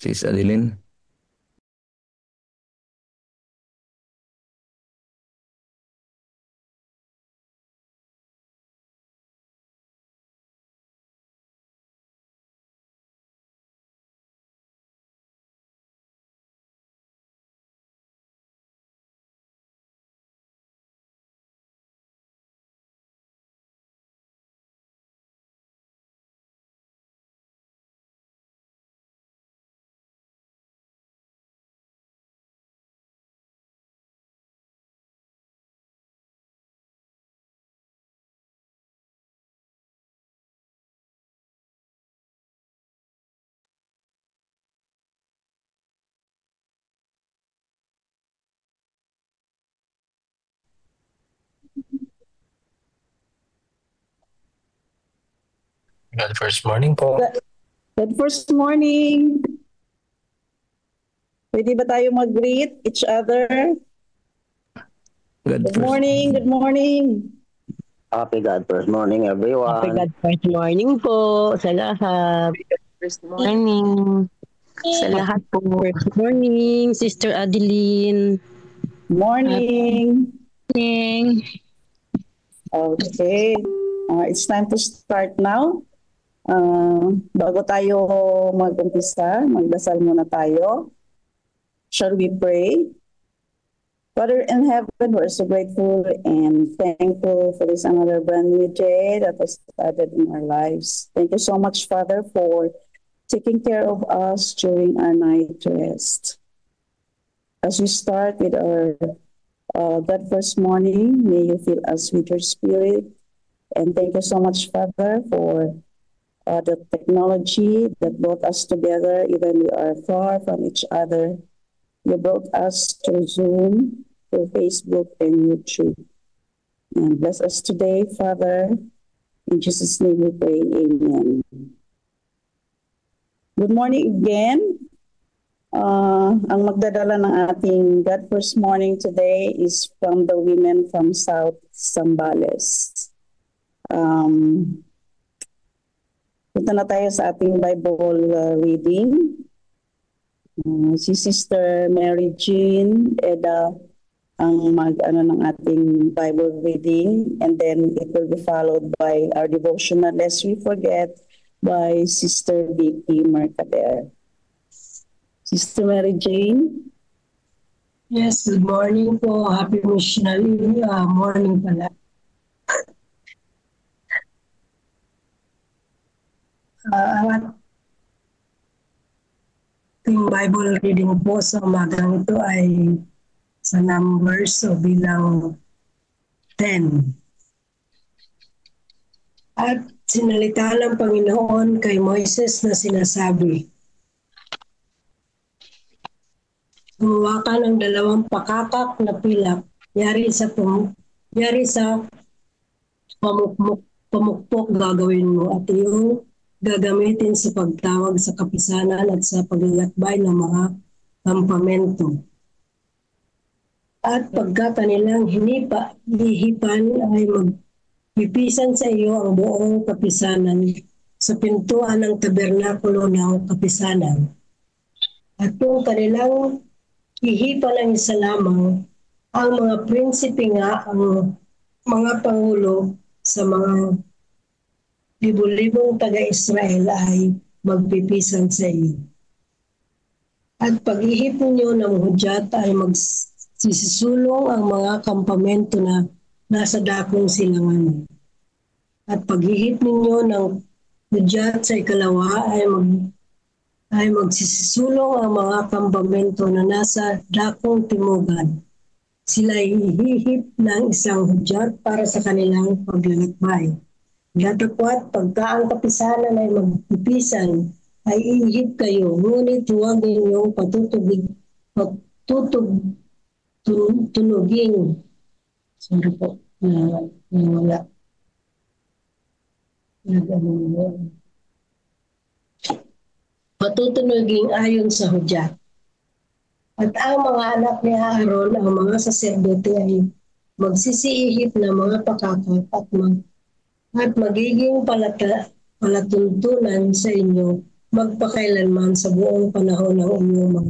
Sis Adeline. Good first morning po. Good first morning. Pwede ba tayo mag-greet each other? Good morning, good morning. Happy God first morning, everyone. Happy God first morning po sa lahat. First morning sa lahat po. First morning, Sister Adeline. Morning. Morning. Okay. It's time to start now. Bago tayo mag-umpisa, magdasal muna tayo. Shall we pray? Father in heaven, we're so grateful and thankful for this another brand new day that was started in our lives. Thank you so much, Father, for taking care of us during our night rest. As we start with our that first morning, may you fill us with your spirit. And thank you so much, Father, for the technology that brought us together, even we are far from each other. You brought us to Zoom, to Facebook, and YouTube. And bless us today, Father. In Jesus' name we pray, amen. Good morning again. Ang magdadala ng ating God First Morning today is from the women from South Zambales. Punta na tayo sa ating Bible reading. Si Sister Mary Jean Eda ang mag-ano ng ating Bible reading, and then it will be followed by our devotional lest we forget by Sister Vicky Mercader. Sister Mary Jane. Yes, good morning po. Happy missionary morning pala. Ating Bible reading po sa umagang ito ay sa Numbers, so bilang 10. At sinalita ng Panginoon kay Moises na sinasabi, gumawa ka ng 2 pakakak na pilak, yari sa pamukpok gagawin mo at iyong gagamitin sa pagtawag sa kapisanan at sa paglalakbay ng mga kampamento. At pagka kanilang hihipan ay magpipisan sa iyo ang buong kapisanan sa pintuan ng tabernakulo ng kapisanan. At kung kanilang hihipan ang isa lamang, ang mga prinsipe nga ang mga pangulo sa mga libo-libong taga-Israel ay magpipisan sa iyo. At pag-ihip ninyo ng hudyat ay magsisisulong ang mga kampamento na nasa dakong silangan. At pag-ihip ninyo ng hudyat sa ikalawa ay magsisisulong ang mga kampamento na nasa dakong timugan. Sila ay ihihip ng isang hudyat para sa kanilang paglalakbay. Datapwat pagka ang kapisanan ay magpipisan, ay ihip kayo, ngunit huwag ninyong tunuging. Sorry po, wala. Patutunuging ayon sa hudyat. At ang mga anak ni Aaron, ang mga saserdote ay magsisiihip ng mga pakakak at magiging palatuntunan sa inyo magpakailanman sa buong panahon ng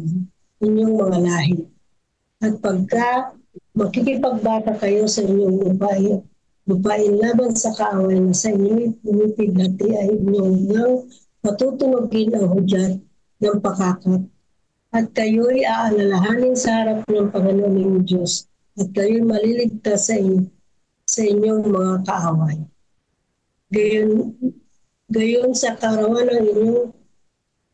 inyong mga lahi. At pagka makikipagbata kayo sa inyong lupain laban sa kaaway na sa inyo'y pumipigati ay inyong matutunogin ang hudyat ng pakakat. At kayo'y aalalahanin sa harap ng Panginoon inyong Diyos at kayo'y maliligtas sa inyong mga kaaway. Gayon sa karawan ng inyong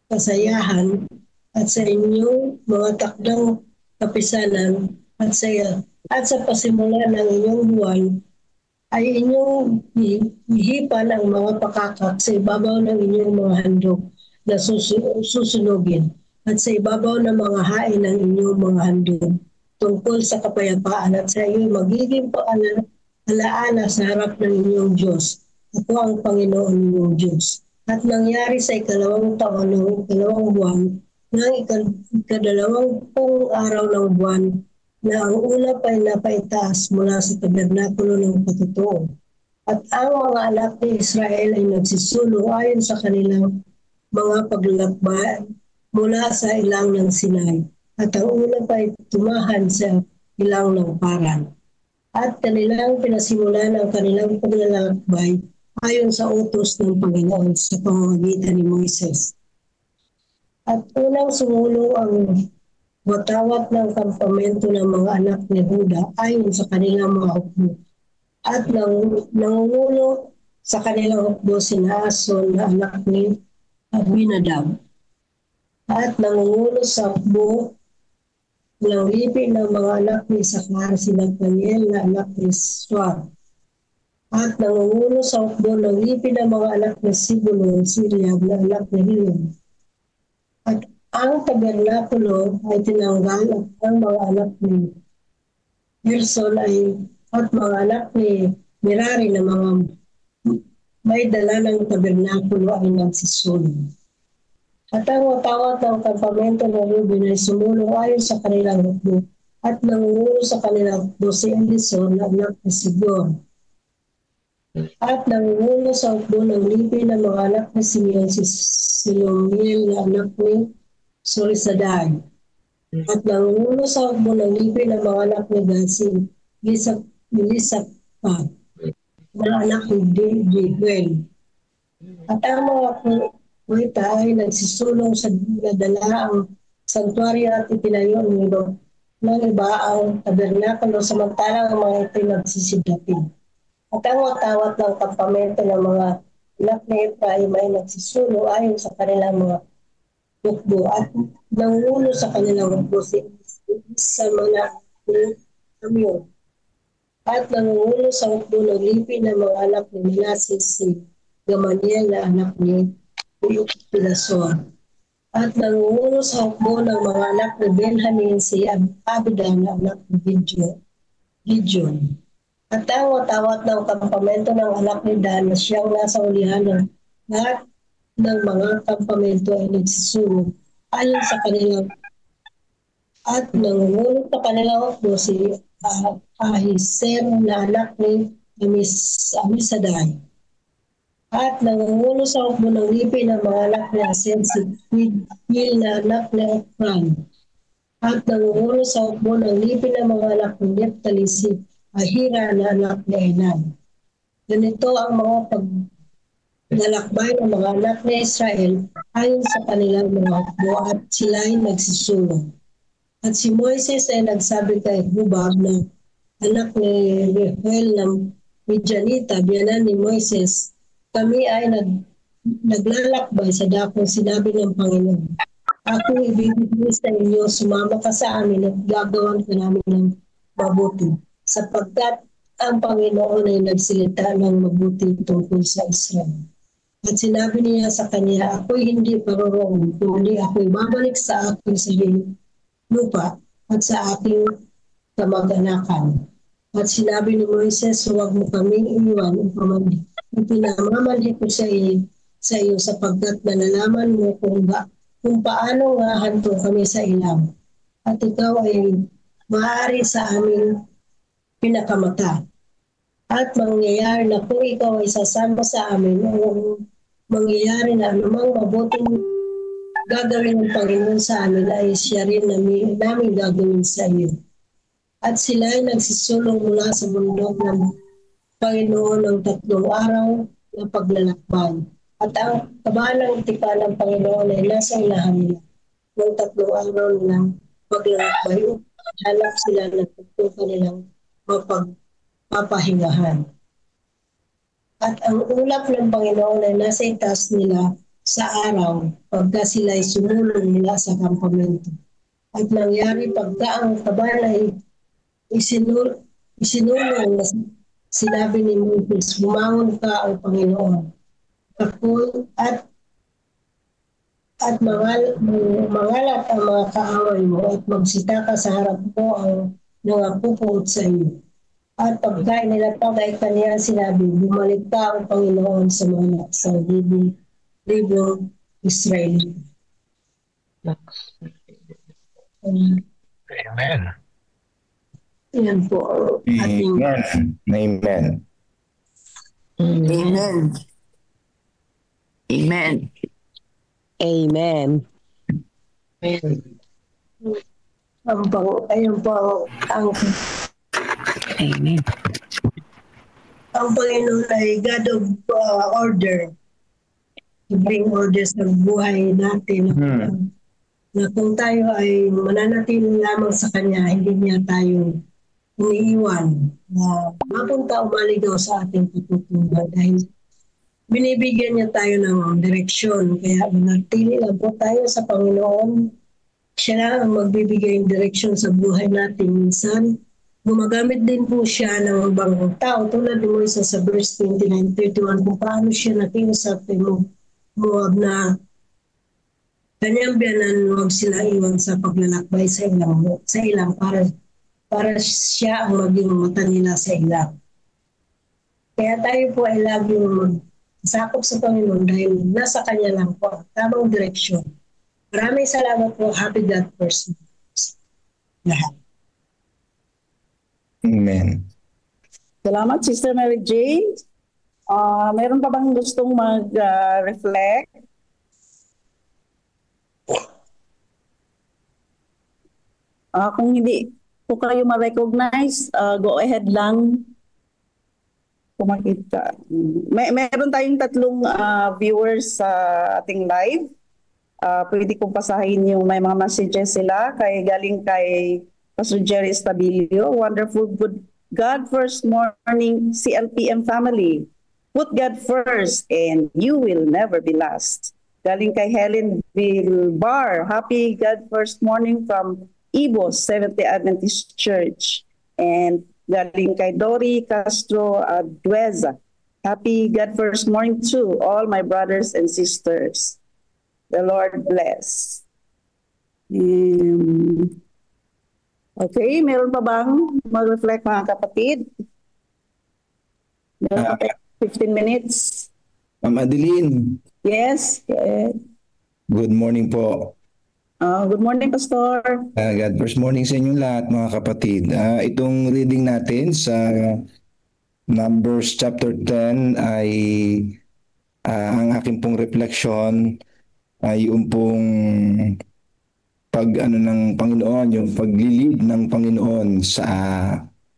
kasayahan at sa inyong mga takdang kapisanan at sa pasimula ng inyong buwan ay inyong ihipan ang mga pakakak sa ibabaw ng inyong mga handog na susunugin at sa ibabaw ng mga hain ng inyong mga handog tungkol sa kapayapaan at sa iyo magiging alaala sa harap ng inyong Diyos. Ako ang Panginoon ninyong Diyos. At nangyari sa ikalawang taon ng ikalawang buwan ng ikadalawampung araw ng buwan na ang ulap ay napaitaas mula sa tabernakulo ng patutuo. At ang mga anak ni Israel ay nagsisulong ayon sa kanilang mga paglalakbay mula sa ilang ng Sinai. At ang ulap ay tumahan sa ilang ng Paran. At kanilang pinasimulan ang kanilang paglalakbay ayon sa utos ng Panginoon sa pamamagitan ni Moises. At unang sumulong ang watawat ng kampamento ng mga anak ni Huda ayon sa kanilang mga hukbo. At nangungulo sa kanilang hukbo si Naason na anak ni Abinadab. At nangungulo sa hukbo ng lipi ng mga anak ni Sakar si Nathaniel na anak ni Suar. At nangungulo sa hukbo ng lipi ng mga anak ni Sibulon si Riab na anak ni Hilon. At ang tabernakulo ay tinanggal at ang mga anak ni Gerson at mga anak ni Merari na mga may dala ng tabernakulo ay nagsisulong. At ang watawat ng kampamento ng Ruben ay sumulong ayon sa kanilang hukbo at nangungulo sa kanilang hukbo si Elison na anak ni Sigon. At nangungulo sa hukbo ng lipi ng mga anak ni Simeon si Silomiel na anak ni Solisaday. At nangungulo sa hukbo ng lipi ng mga anak ni Gasi, Elisaphat, na anak ni Jehuel. At ang mga kuwita ay nagsisulong sa nadala ang santuaryo at itinayo ng iba ang tabernakulo samantalang ang mga ito'y nagsisidapin. At ang watawat ng kampamento ng mga anak ni Ephraim ay nagsisulong ayon sa kanilang mga hukbo at nangulo sa kanilang hukbo sa mga Amyon. At nangulo sa hukbo ng lipi ng mga anak ni Manasseh si Gamaliel na anak ni Pedasor. At nangulo sa hukbo ng mga anak ni Benjamin si Abidan na anak ni Gideon. At ang watawat ng kampamento ng anak ni Dan na siyang nasa ulihan ng lahat ng mga kampamento ay nagsisulong ayon sa kanilang at nangungulo sa kanilang hukbo si Ahiser na anak ni Amisaday. At nangungulo sa hukbo ng lipi ng mga anak ni Asen si Gil na anak ni Ephraim. At nangungulo sa hukbo ng lipi ng mga anak ni Nephtali si Ahira na anak ni Enan. Ganito ang mga paglalakbay ng mga anak ni Israel ayon sa kanilang mga hukbo at sila ay nagsisulong. At si Moises ay nagsabi kay Hubab na anak ni Reuel ng Midianita, biyanan ni Moises, kami ay naglalakbay sa dakong sinabi ng Panginoon. Ako ibibigay sa inyo, sumama ka sa amin at gagawan ka namin ng mabuti. Sapagkat ang Panginoon ay nagsilita ng mabuti tungkol sa Israel. At sinabi niya sa kanya, ako'y hindi paroroon, kundi ako'y babalik sa aking sarili lupa at sa aking kamag-anakan. At sinabi ni Moises, huwag mo kaming iwan upang pinamamalhi ko sa iyo sapagkat nalalaman mo kung paano nga hanto kami sa ilang. At ikaw ay maaari sa aming pinakamata. At mangyayari na kung ikaw ay sasama sa amin, o mangyayari na anumang mabuting gagawin ng Panginoon sa amin ay siya rin namin gagawin sa iyo. At sila ay nagsisulong mula sa bundok ng Panginoon ng 3 araw na paglalakbay. At ang kabahalang tipan ng Panginoon ay nasa ilahan nila ng 3 araw ng paglalakbay upang hanap sila ng kanilang mapagpapahingahan. At ang ulap ng Panginoon ay nasa itaas nila sa araw pagka sila ay sumulong nila sa kampamento. At nangyari pagka ang kabahan ay isinulong na sinabi ni Moses, bumangon ka ang Panginoon. Ako at mangalat ang mga kaaway mo at magsita ka sa harap ko ang nangapupuot sa iyo. At pagka inilapag ay kaniya sinabi, bumalik ka ang Panginoon sa mga sa libong Israel. Amen. Yan po ang ating Amen. Amen. Amen. Amen. ayun po ang Amen. ang Panginoon ay God of order. To bring order sa buhay natin. Na kung tayo ay mananatili lamang sa Kanya, hindi niya tayo iniiwan na mapunta o maligaw sa ating patutungan dahil binibigyan niya tayo ng direksyon. Kaya manatili lang po tayo sa Panginoon. Siya lang ang magbibigay ng direksyon sa buhay natin. Minsan, gumagamit din po siya ng ibang tao tulad ni Moises sa verse 29-31 kung paano siya nakiusap kay Moab na kanyang biyanan, huwag sila iwan sa paglalakbay sa ilang para siya ang maging mata nila sa ilang. Kaya tayo po ay laging magsakop sa Panginoon dahil nasa Kanya lang po ang tamang direksyon. Maraming salamat po. Happy God first. Lahat. Amen. Salamat, Sister Mary Jane. Meron pa bang gustong mag-reflect? Kung hindi po kayo ma-recognize, go ahead lang. Pumakita. Meron tayong 3 viewers sa ating live. Pwede kong pasahin yung may mga messages sila galing kay Pastor Jerry Estabilio. Wonderful, good God first morning CLPM family. Put God first and you will never be last. Galing kay Helen Vilbar. Happy God first morning from Ibo Seventh-day Adventist Church. And galing kay Dory Castro Dueza. Happy God first morning to all my brothers and sisters. The Lord bless. Okay, meron pa bang mag-reflect mga kapatid? Meron pa 15 minutes. Ma'am Adeline, Yes. good morning po. Good morning, Pastor. God first morning sa inyong lahat mga kapatid. Itong reading natin sa Numbers chapter 10 ay ang aking pong reflection ay yung pong ng Panginoon, yung paglilid ng Panginoon sa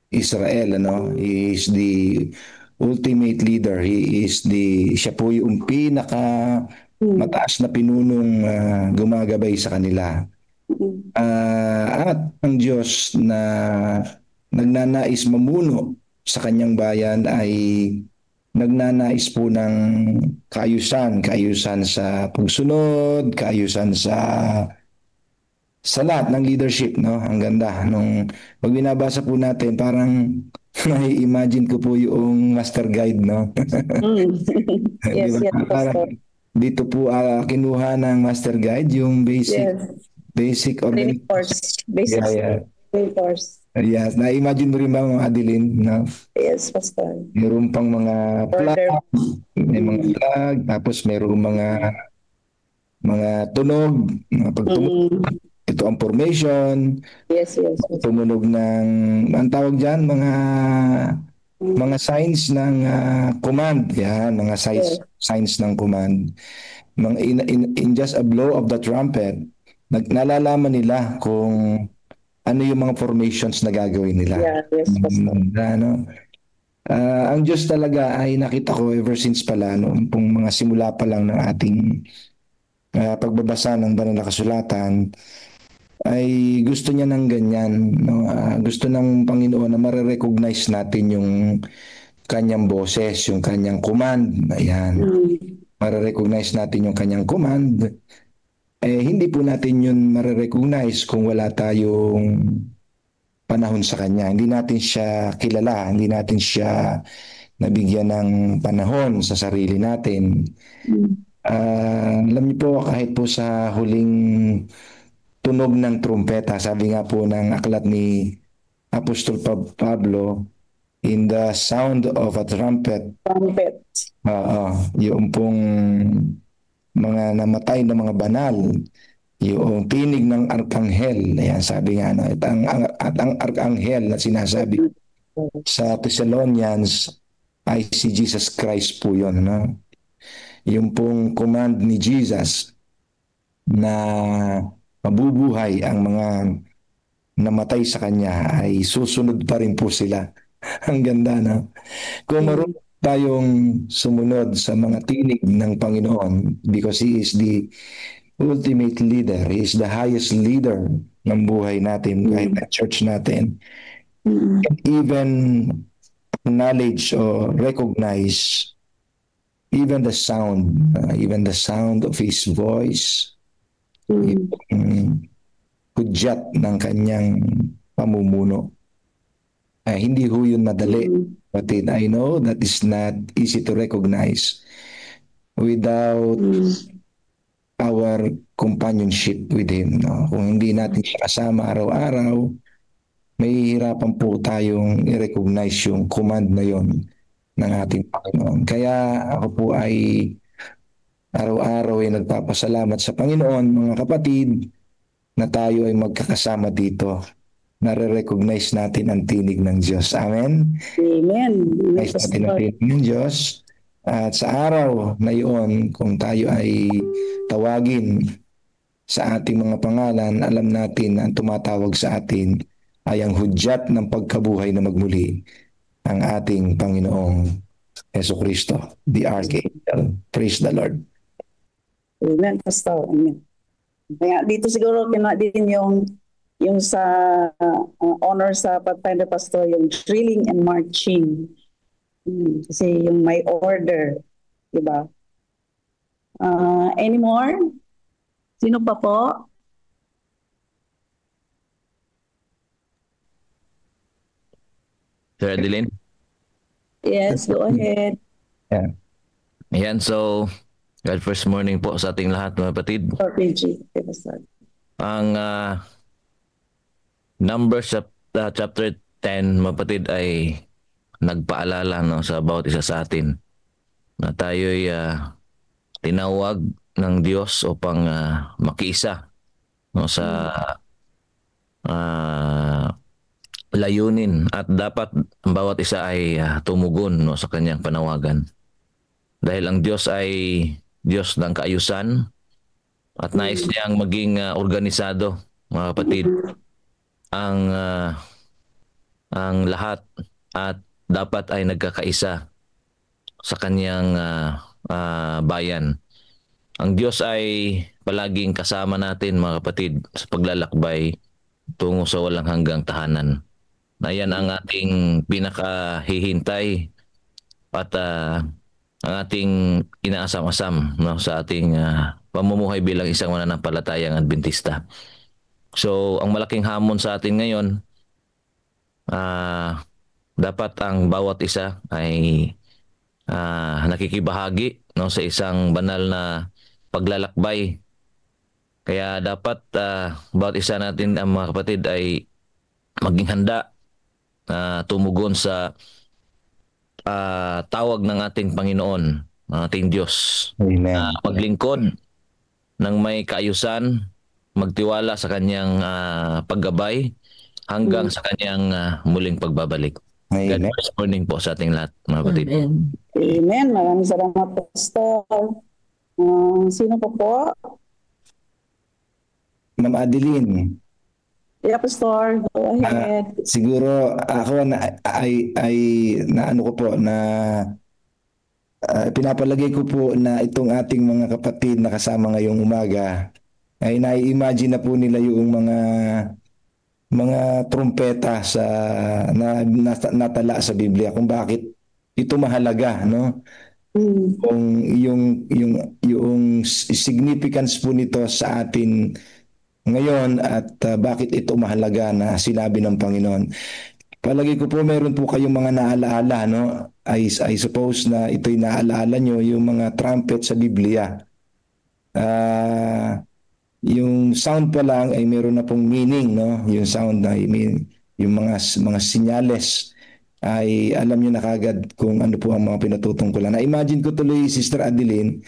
Israel, He is the ultimate leader. Siya po yung pinaka mataas na pinunong gumagabay sa kanila. At ang Diyos na nagnanais mamuno sa kanyang bayan ay nagnanais po ng kaayusan sa pagsunod, kaayusan sa lahat ng leadership, Ang ganda. Nung pag binabasa po natin, parang nai-imagine ko po yung master guide, Yes, Diba? Parang Pastor. dito po kinuha ng master guide yung basic Training course. Basic training course. Yes, na-imagine mo rin ba mga Adeline, Yes, Pastor. Meron pang mga flag, may mga flag, tapos meron mga tunog, mga pagtumunog. Ito ang formation. Yes. Tumunog ng, ang tawag dyan, mga mga signs ng command. Yan, mga signs ng command. Mga in just a blow of the trumpet, nalalaman nila kung ano yung mga formations na gagawin nila. Yeah, yes, Pastor. Ano? Ang Diyos talaga ay nakita ko ever since pala, noong pong mga simula pa lang ng ating pagbabasa ng banal na kasulatan, ay gusto niya ng ganyan. No? Gusto ng Panginoon na marirecognize natin yung kanyang boses, yung kanyang command. Ayan. Marirecognize natin yung kanyang command. Hindi po natin yun marirecognize kung wala tayong panahon sa kanya. Hindi natin siya kilala, hindi natin siya nabigyan ng panahon sa sarili natin. Alam niyo po, kahit po sa huling tunog ng trumpeta, sabi nga po ng aklat ni Apostol Pablo, in the sound of a trumpet, yung pong mga namatay na mga banal, yung tinig ng arkanghel, ayan, sabi nga, at ang arkanghel na sinasabi sa Thessalonians ay si Jesus Christ po yun. No? Yung pong command ni Jesus na mabubuhay ang mga namatay sa kanya ay susunod pa rin po sila. Ang ganda, no? Kung marunong tayong sumunod sa mga tinig ng Panginoon, because He is the ultimate leader, He is the highest leader ng buhay natin, kahit na church natin, and even acknowledge or recognize even the sound of His voice, yung hudyat ng kanyang pamumuno. Hindi ho yun madali. But I know that is not easy to recognize without our companionship with Him. No? Kung hindi natin siya kasama araw-araw, may hirapan po tayong i-recognize yung command na yon ng ating Panginoon. Kaya ako po ay araw-araw ay nagpapasalamat sa Panginoon, mga kapatid, na tayo ay magkakasama dito. Nare-recognize natin ang tinig ng Diyos. Amen? Amen. Recognize natin ang tinig ng Diyos. At sa araw na iyon, kung tayo ay tawagin sa ating mga pangalan, alam natin na ang tumatawag sa atin ay ang hudyat ng pagkabuhay na magmuli, ang ating Panginoong Jesucristo, the Archangel. Praise the Lord. Amen, Pastor. Amen. Kaya dito siguro kina din yung sa honor sa Pathfinder Pastor, yung drilling and marching. Kasi yung may order, di ba? Any more? Sino pa po? Sir Adeline? Yes, go ahead. Yeah. Ayan, so God first morning po sa ating lahat, mga kapatid. RPG. Okay, Pastor. Ang Numbers chapter 10, mga kapatid, ay nagpaalala, no, sa bawat isa sa atin na tayo'y tinawag ng Diyos upang makiisa, no, sa layunin, at dapat ang bawat isa ay tumugon, no, sa kanyang panawagan. Dahil ang Diyos ay Diyos ng kaayusan at nais niyang maging organisado, mga kapatid, ang lahat, at dapat ay nagkakaisa sa kanyang bayan. Ang Diyos ay palaging kasama natin, mga kapatid, sa paglalakbay tungo sa walang hanggang tahanan. Na yan ang ating pinakahihintay at ang ating inaasam-asam, no, sa ating pamumuhay bilang isang mananampalatayang Adventista. So, ang malaking hamon sa atin ngayon, dapat ang bawat isa ay nakikibahagi, no, sa isang banal na paglalakbay. Kaya dapat bawat isa natin, ang mga kapatid, ay maging handa tumugon sa tawag ng ating Panginoon, ng ating Diyos. Amen. Maglingkod ng may kaayusan, magtiwala sa kanyang paggabay hanggang sa kanyang muling pagbabalik. God Amen. bless morning po sa ating lahat, mga kapatid. Amen. Amen. Maraming salamat, Pastor. Sino pa po? Ma'am Adeline. Yeah, Pastor. Go ahead. Siguro ako ay na ano ko po na pinapalagay ko po na itong ating mga kapatid na kasama ngayong umaga ay nai-imagine na po nila yung mga trumpeta natala sa Biblia kung bakit ito mahalaga, no? Kung yung significance po nito sa atin ngayon at bakit ito mahalaga na sinabi ng Panginoon. Palagi ko po meron po kayong mga naalaala, no? I suppose na ito'y naalaala nyo yung mga trumpet sa Biblia. Yung sound pa lang ay meron na pong meaning, no? Yung sound na yung mga sinyales ay alam niyo na kagad kung ano po ang mga pinatutungkulan. Na-imagine ko tuloy, Sister Adeline,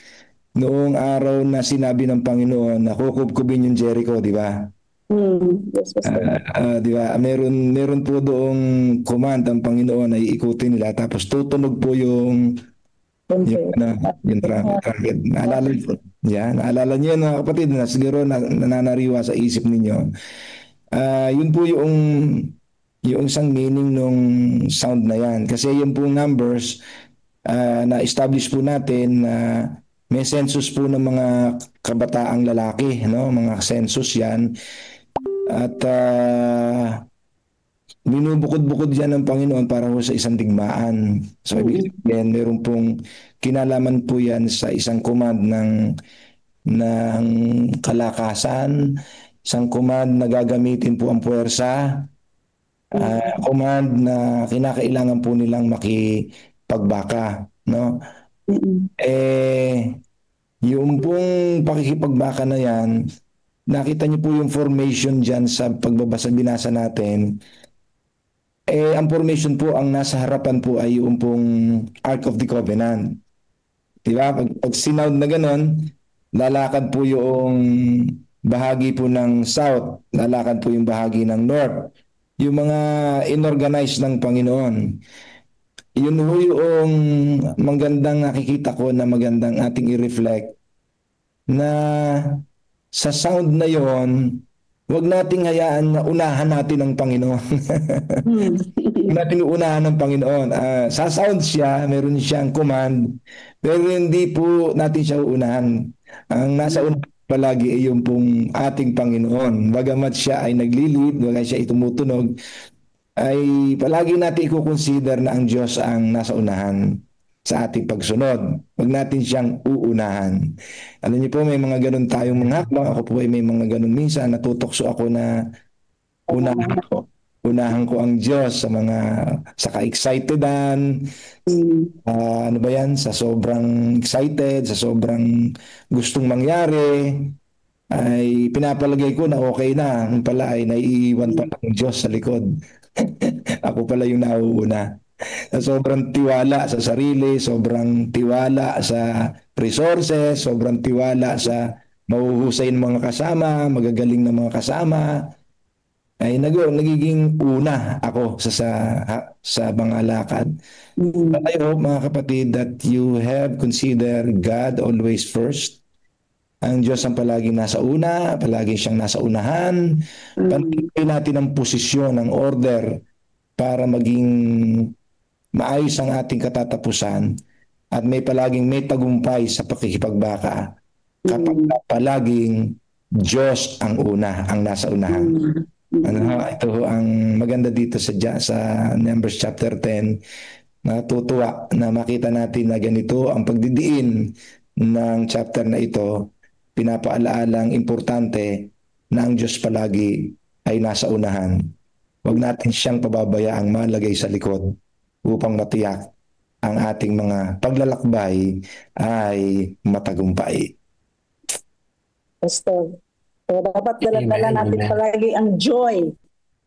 noong araw na sinabi ng Panginoon na kukubkubin yung Jericho, di ba? Yes, Pastor. Di ba? Meron po doong command ang Panginoon ay ikutin nila tapos tutunog po yung trumpet. Naalala niyo yan, mga kapatid, na siguro nananariwa sa isip ninyo. Yun po yung isang meaning nung sound na yan. Kasi yung pong numbers na-establish po natin na may census po ng mga kabataang lalaki, no? Mga census yan. At binubukod-bukod yan ng Panginoon para po sa isang digmaan. So, ibig sabihin, meron pong kinalaman po yan sa isang command ng kalakasan, isang command na gagamitin po ang puwersa, command na kinakailangan po nilang makipagbaka, no? Yung pong pakikipagbaka na yan, nakita niyo po yung formation dyan sa binasa natin. Ang formation po, ang nasa harapan po ay yung pong Ark of the Covenant. Diba? Pag sinound na ganon, lalakad po yung bahagi po ng South, lalakad po yung bahagi ng North. Yung mga inorganize ng Panginoon. Yun po yung magandang nakikita ko na magandang ating i-reflect na sa sound na yon, huwag nating hayaan na unahan natin ang Panginoon. Huwag natin unahan ng Panginoon. Sa sound siya, meron siyang command, pero hindi po natin siya uunahan. Ang nasa una palagi ay yung pong ating Panginoon. Bagamat siya ay naglilid, bagamat siya ay tumutunog, ay palagi natin i-consider na ang Diyos ang nasa unahan sa ating pagsunod. Huwag natin siyang uunahan. Alam niyo po, may mga ganun tayong mga hakbang. Ako po ay may mga ganun minsan. Natutokso ako na unahan ko ang Diyos sa ka-excitedan. Ano ba yan? Sa sobrang excited, sa sobrang gustong mangyari, ay pinapalagay ko na okay na. Ang pala ay naiiwan pa ng Diyos sa likod. Ako pala yung nauuna. Sobrang tiwala sa sarili, sobrang tiwala sa resources, sobrang tiwala sa mahuhusay ng mga kasama, magagaling ng mga kasama, ay nagiging una ako sa mga lakad. But I hope, mga kapatid, that you have considered God always first. Ang Diyos ang palaging nasa una, palagi siyang nasa unahan. Pantay natin ang posisyon, ang order para maging maayos ang ating katatapusan at palaging may tagumpay sa pakikipagbaka kapag palaging Diyos ang una, ang nasa unahan. Ito ang maganda dito sa Numbers chapter 10. Natutuwa na makita natin na ganito ang pagdidiin ng chapter na ito. Pinapaalaalang importante na ang Diyos palagi ay nasa unahan. Huwag natin siyang pababayaang malagay sa likod upang matiyak ang ating mga paglalakbay ay matagumpay. Pastor, so dapat dala-dala natin palagi ang joy.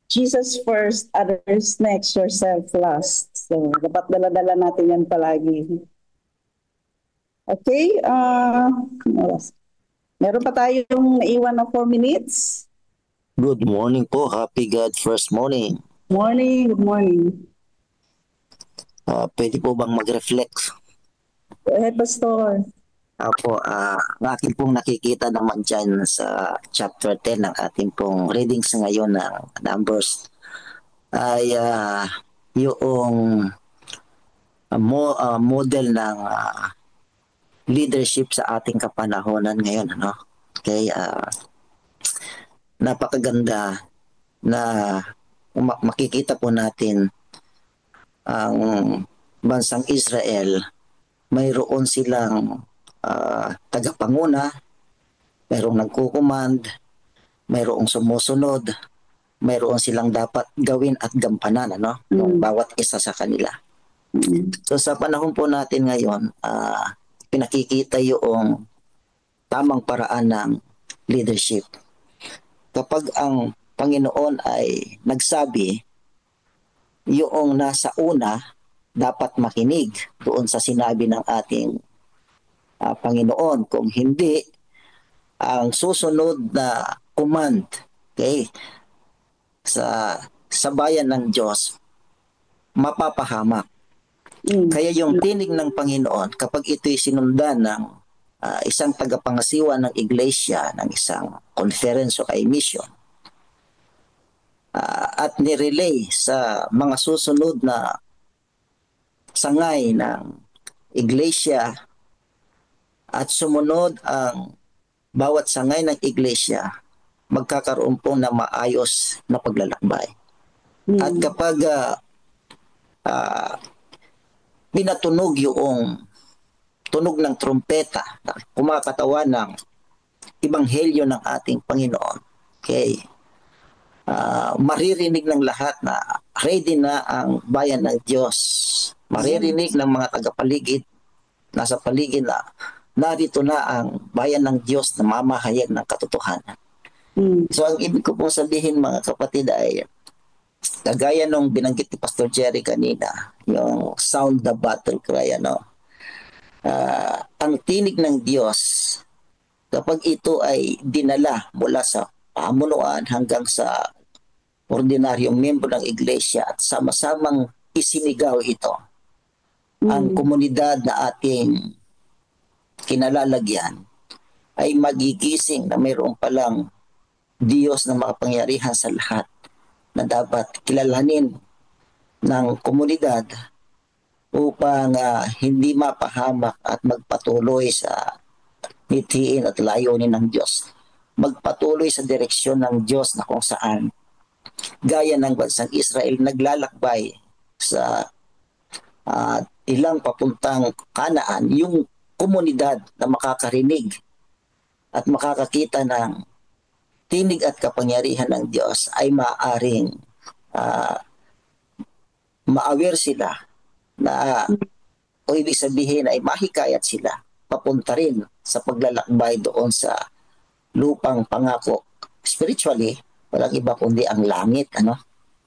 Jesus first, others next, yourself last. So dapat dala-dala natin yan palagi. Okay, meron pa tayong naiwan na 4 minutes. Good morning po. Happy God first morning. Morning, good morning. Pwede po bang mag-reflect? Go ahead, Pastor. Ako, ang aking pong nakikita naman dyan sa chapter 10 ng ating pong readings ngayon ng Numbers ay yung model ng leadership sa ating kapanahonan ngayon. Ano? Okay, napakaganda na makikita po natin ang bansang Israel, mayroon silang tagapanguna, mayroong nagkukumand, mayroong sumusunod, mayroon silang dapat gawin at gampanan, ano? Ng bawat isa sa kanila. So sa panahon po natin ngayon, pinakikita yung tamang paraan ng leadership. Kapag ang Panginoon ay nagsabi, yung nasa una dapat makinig doon sa sinabi ng ating Panginoon. Kung hindi, ang susunod na command, okay, sa bayan ng Diyos, mapapahamak. Kaya yung tinig ng Panginoon, kapag ito'y sinundan ng isang tagapangasiwa ng iglesia, ng isang conference o kay mission, at nirelay sa mga susunod na sangay ng iglesia at sumunod ang bawat sangay ng iglesia, magkakaroon po na maayos na paglalakbay. At kapag pinatunog yung tunog ng trumpeta, kumakatawan ng ebanghelyo ng ating Panginoon, okay, maririnig ng lahat na ready na ang bayan ng Diyos. Maririnig ng mga tagapaligid, nasa paligid na narito na ang bayan ng Diyos na mamahayag ng katotohanan. So ang ibig ko pong sabihin, mga kapatid, ay kagaya nung binanggit ni Pastor Jerry kanina, yung sound the battle cry, ano? Ang tinig ng Diyos, kapag ito ay dinala mula sa pamunuan hanggang sa ordinaryong membro ng iglesia at sama-samang isinigaw ito, ang komunidad na ating kinalalagyan ay magigising na mayroon palang Diyos na makapangyarihan sa lahat na dapat kilalanin ng komunidad upang hindi mapahamak at magpatuloy sa mithiin at layunin ng Diyos. Magpatuloy sa direksyon ng Diyos na kung saan gaya ng bansang Israel naglalakbay sa ilang papuntang Kanaan, yung komunidad na makakarinig at makakakita ng tinig at kapangyarihan ng Diyos ay maaaring ma-aware sila na o ibig sabihin ay mahikayat sila papunta rin sa paglalakbay doon sa lupang pangako. Spiritually, walang iba kundi ang langit, ano,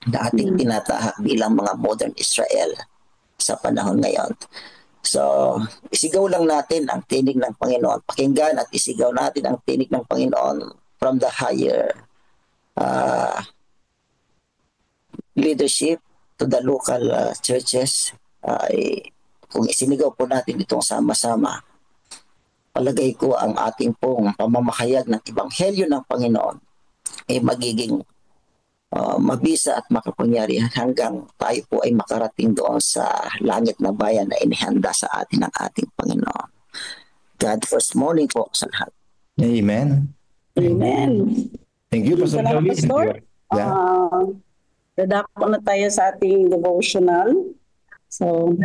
na ating tinatahak bilang mga modern Israel sa panahon ngayon. So, isigaw lang natin ang tinig ng Panginoon. Pakinggan at isigaw natin ang tinig ng Panginoon from the higher leadership to the local churches. Kung isinigaw po natin itong sama-sama, palagay ko ang ating pong pamamahayag ng Ebanghelyo ng Panginoon ay magiging mabisa at makapangyarihan hanggang tayo po ay makarating doon sa langit na bayan na inihanda sa atin ng ating Panginoon. God first morning po sa lahat. Amen. Amen. Thank you, Pastor Salamat, Joey. Pastor. Yeah. Dadako na tayo sa ating devotional. So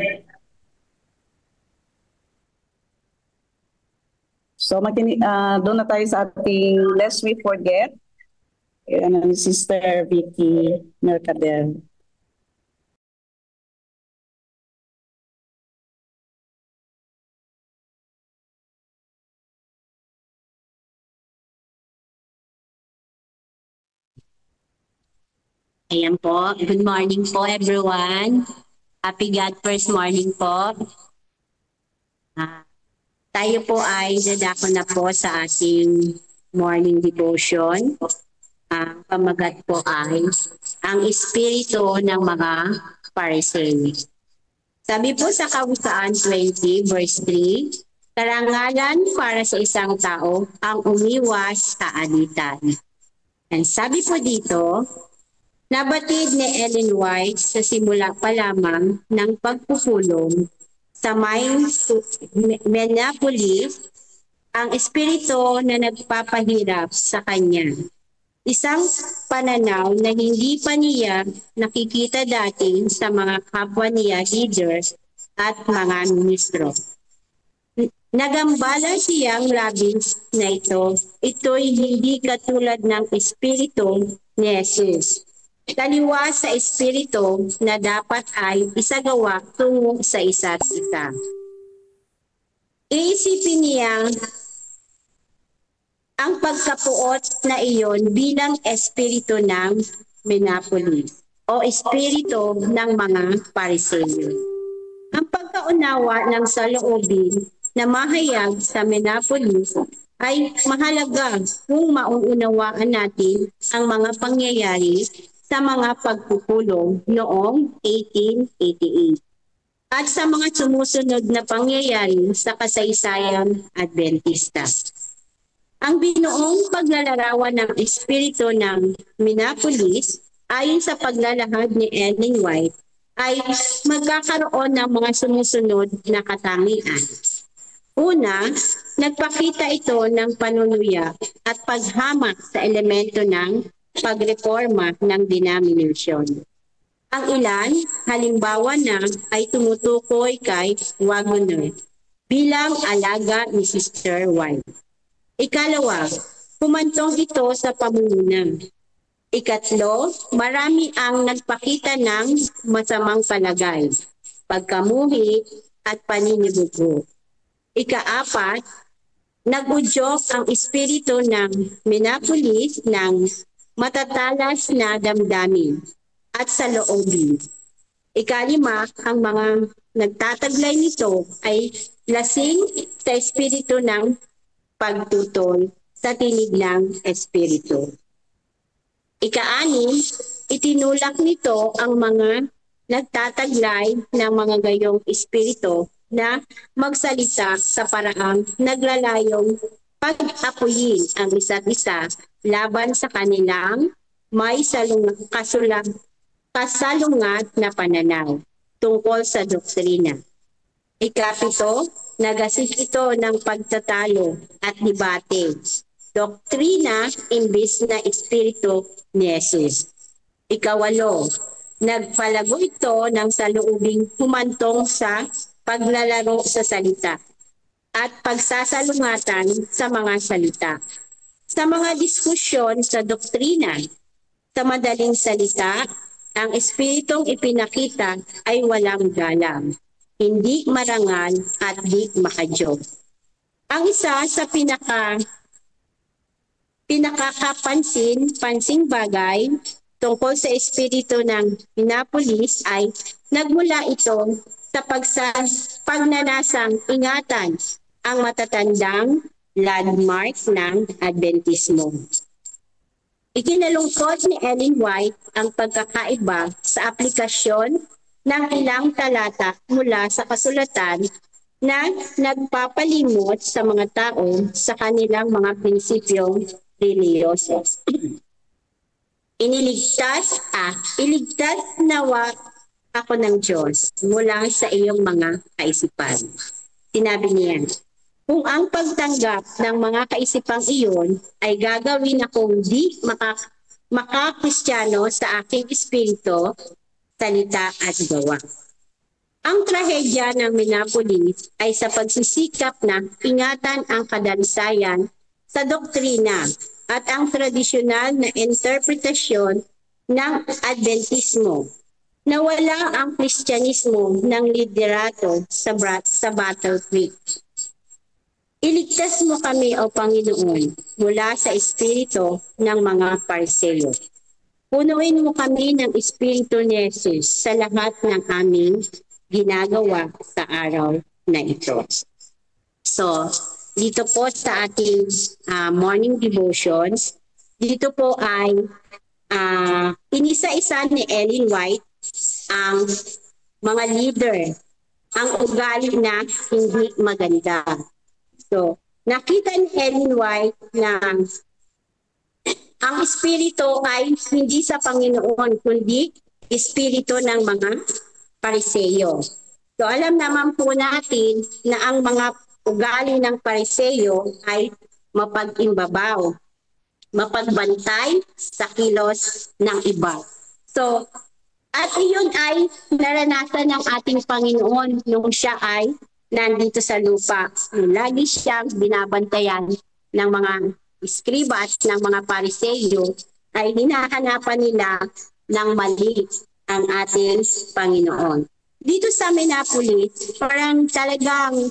doon na tayo sa ating Lest We Forget. Ayan ni Sister Vicky Mercader. Ayan po. Good morning po everyone. Happy God first morning po. Tayo po ay dadako na po sa ating morning devotion. Ang pamagat po ay ang espiritu ng mga Pariseo. Sabi po sa Kawikaan 20 verse 3, karangalan para sa isang tao ang umiwas sa alitan. And sabi po dito, nabatid ni Ellen White sa simula pa lamang ng pagpupulong sa Minneapolis ang espiritu na nagpapahirap sa kanya. Isang pananaw na hindi pa niya nakikita dati sa mga kapwa niya leaders at mga ministro. Nagambala siyang labis na ito'y hindi katulad ng espiritu ni Jesus. Kaliwa sa espiritu na dapat ay isagawa tungo sa isa't isa. Iisipin niya ang pagkapuot na iyon bilang espiritu ng Minneapolis o espiritu ng mga Pariseo. Ang pagkaunawa ng saloobin na mahayag sa Minneapolis ay mahalaga kung mauunawaan natin ang mga pangyayari sa mga pagpupulong noong 1888 at sa mga sumusunod na pangyayari sa kasaysayan Adventista. Ang binuong paglalarawan ng espiritu ng Minneapolis ayon sa paglalahad ni Ellen White ay magkakaroon ng mga sumusunod na katangian. Una, nagpakita ito ng panunuya at paghamak sa elemento ng pagreforma ng denomination. Ang ilan, halimbawa na, ay tumutukoy kay Waggoner bilang alaga ni Sister White. Ikalawa, humantong ito sa pamumuno. Ikatlo, marami ang nagpakita ng masamang palagay, pagkamuhi at paninibugo. Ikaapat, nag-udyok ang espiritu ng Minneapolis ng matatalas na damdamin at saloobin. Ikalima, ang mga nagtataglay nito ay lasing sa espiritu ng pagtutol sa tinig ng espiritu. Ika-anim, itinulak nito ang mga nagtataglay ng mga gayong espiritu na magsalita sa paraang naglalayong pag-apuyin ang isa't isa laban sa kanilang may kasalungat na pananaw tungkol sa doktrina. Ikapito, nagasik ito ng pagtatalo at debate. Doktrina imbis na espiritu ni Jesus. Ikawalo, nagpalago ito ng saloobing humantong sa paglalaro sa salita at pagsasalungatan sa mga salita. Sa mga diskusyon sa doktrina, sa madaling salita, ang espiritong ipinakita ay walang galang, hindi marangal at di makajog. Ang isa sa pinakakapansing bagay tungkol sa espiritu ng Minneapolis ay nagmula ito sa pagnanasang ingatan ang matatandang landmark ng Adventismo. Ikinalungkot ni Ellen White ang pagkakaiba sa aplikasyon ng ilang talata mula sa kasulatan na nagpapalimot sa mga tao sa kanilang mga prinsipyong reliyoso. Iligtas nawa ako ng Diyos mula sa iyong mga kaisipan. Sinabi niya, kung ang pagtanggap ng mga kaisipang iyon ay gagawin akong di maka-Kristiyano sa aking espiritu, salita at gawa. Ang trahedya ng Minneapolis ay sa pagsisikap na ingatan ang kadalisayan sa doktrina at ang tradisyonal na interpretasyon ng Adventismo. Nawala ang Kristyanismo ng liderato sa Battle Creek. Iligtas mo kami, O Panginoon, mula sa espiritu ng mga Pariseo. Punuin mo kami ng espiritu ni Jesus sa lahat ng aming ginagawa sa araw na ito. So, dito po sa ating morning devotions, dito po ay inisa-isa ni Ellen White ang mga leader ang ugali na hindi maganda. So, nakita ni Ellen White na ang espiritu ay hindi sa Panginoon, kundi espiritu ng mga Pariseyo. So alam naman po natin na ang mga ugali ng Pariseyo ay mapag-imbabaw, mapagbantay sa kilos ng iba. So, at iyon ay naranasan ng ating Panginoon nung siya ay nandito sa lupa. Lagi siyang binabantayan ng mga iskriba at ng mga Pariseyo, ay hinahanapan nila ng mali ang ating Panginoon. Dito sa Minneapolis, parang talagang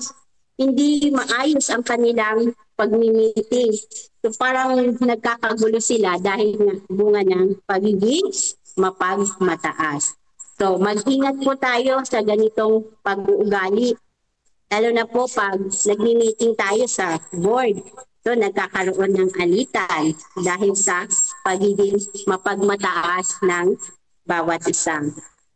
hindi maayos ang kanilang pagmimiting. So parang nagkakagulo sila dahil nga bunga ng pagiging mapagmataas. So mag-ingat po tayo sa ganitong pag-uugali. Lalo na po pag nagmi-meeting tayo sa board. So nagkakaroon ng alitan dahil sa pagiging mapagmataas ng bawat isa.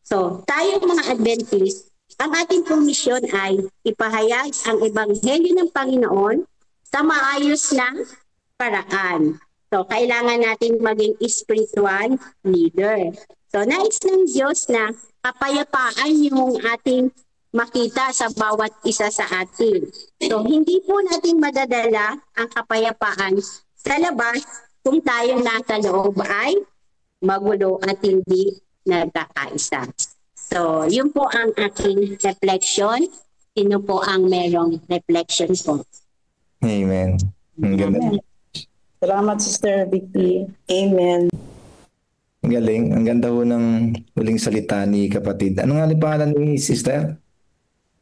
So tayo mga Adventist, ang ating pong misyon ay ipahayag ang ebanghelyo ng Panginoon sa maayos na paraan. So kailangan natin maging spiritual leader. So nais ng Diyos na kapayapaan yung ating makita sa bawat isa sa atin. So hindi po natin madadala ang kapayapaan sa labas kung tayong nasa loob ay magulo at hindi nagkakaisa. So yun po ang aking reflection. Sino po ang merong reflection po? Amen. Ang ganda. Amen. Salamat, Sister Vicky. Amen. Ang galing. Ang ganda ho ng huling salita ni kapatid. Ano nga ang pangalan ni Sister?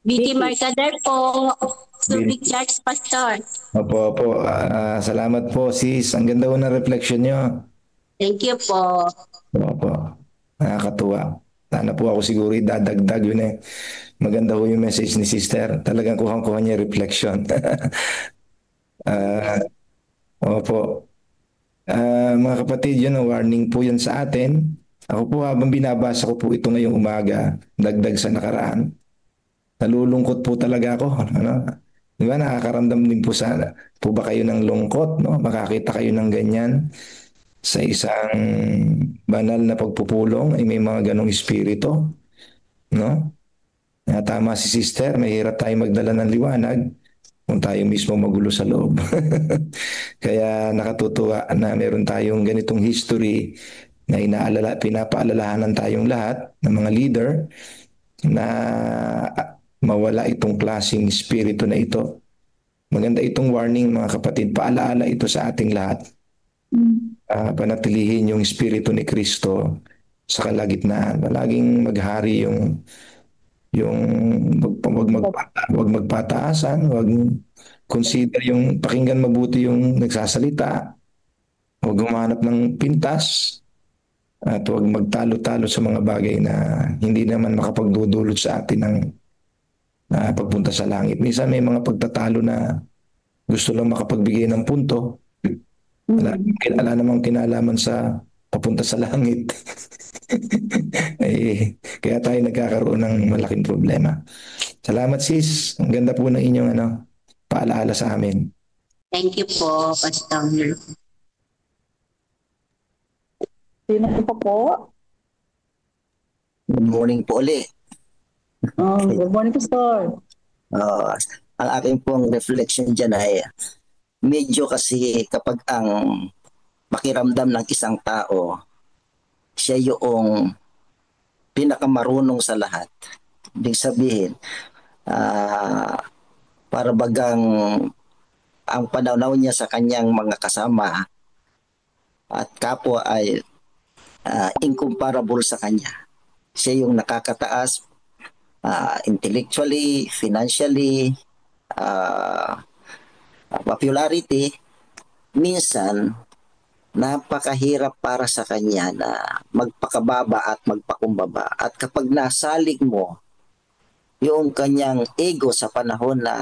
Vicky Mercader po, Subic Church Pastor. Opo. Salamat po, sis. Ang ganda ho ng reflection nyo. Thank you po. Opo. Nakakatuwa. Sana po ako siguro idadagdag yun eh. Maganda ho yung message ni Sister. Talagang kuhang-kuha niya reflection. Opo. Mga kapatid, yun ang warning po yun sa atin. Ako po habang binabasa ko po ito ngayong umaga, dagdag sa nakaraan, nalulungkot po talaga ako. Ano? Di ba nakakaramdam din po po ba kayo ng lungkot? No? Makakita kayo ng ganyan sa isang banal na pagpupulong ay may mga ganong espiritu. No? Tama si Sister, mahirap tayo magdala ng liwanag kung tayo mismo magulo sa loob. Kaya nakatutuwa na meron tayong ganitong history na pinapaalalahanan tayong lahat ng mga leader na mawala itong klaseng espiritu na ito. Maganda itong warning mga kapatid, paalaala ito sa ating lahat. Panatilihin yung espiritu ni Kristo sa kalagitnaan. Palaging maghari yung wag magpataasan, wag consider yung pakinggan mabuti yung nagsasalita, wag humanap ng pintas, at wag magtalo-talo sa mga bagay na hindi naman makapagdudulot sa atin ng pagpunta sa langit. Minsan may mga pagtatalo na gusto lang makapagbigay ng punto. Wala namang kinalaman sa papunta sa langit. Kaya tayo nagkakaroon ng malaking problema. Salamat sis. Ang ganda po ng inyong paalaala sa amin. Thank you po, Pastor. Sino pa po? Good morning po ulit. Good morning, Pastor. Ang aking pong reflection dyan ay medyo kasi kapag ang pakiramdam ng isang tao, siya yung pinakamarunong sa lahat. Ibig sabihin, para bagang ang pananaw niya sa kanyang mga kasama at kapwa ay incomparable sa kanya. Siya yung nakakataas intellectually, financially, popularity. Minsan, napakahirap para sa kanya na magpakababa at magpakumbaba. At kapag nasalig mo yung kanyang ego sa panahon na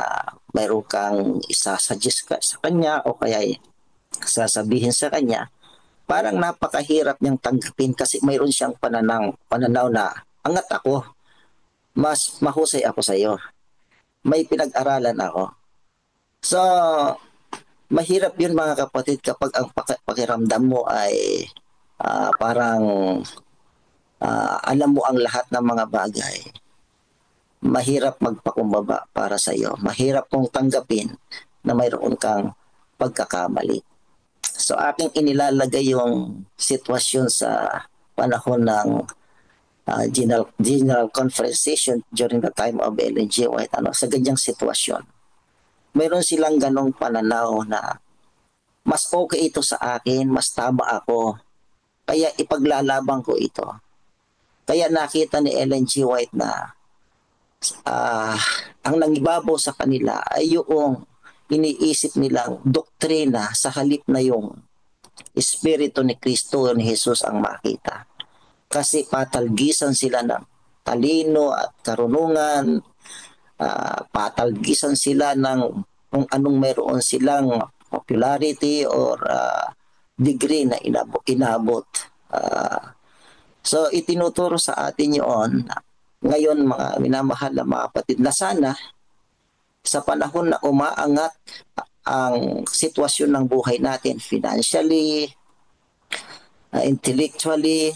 mayroon kang isasuggest ka sa kanya o kaya sasabihin sa kanya, parang napakahirap niyang tanggapin kasi mayroon siyang pananaw na angat ako. mas mahusay ako sa iyo. May pinag-aralan ako. So, mahirap yun mga kapatid kapag ang pakiramdam mo ay parang alam mo ang lahat ng mga bagay. Mahirap magpakumbaba para sa iyo. Mahirap mong tanggapin na mayroon kang pagkakamali. So aking inilalagay yung sitwasyon sa panahon ng general conversation during the time of Ellen G. White. Sa ganyang sitwasyon, mayroon silang ganong pananaw na mas okay ito sa akin, mas tama ako, kaya ipaglalaban ko ito. Kaya nakita ni Ellen G. White na ang nangibabaw sa kanila ay yung iniisip nilang doktrina sa halip na yung Espiritu ni Kristo ni Jesus ang makita. Kasi patalgisan sila ng talino at karunungan, patalgisan sila ng kung anong meron silang popularity or degree na inabot. So itinuturo sa atin yun ngayon mga minamahal na mga kapatid na sana sa panahon na umaangat ang sitwasyon ng buhay natin financially, intellectually,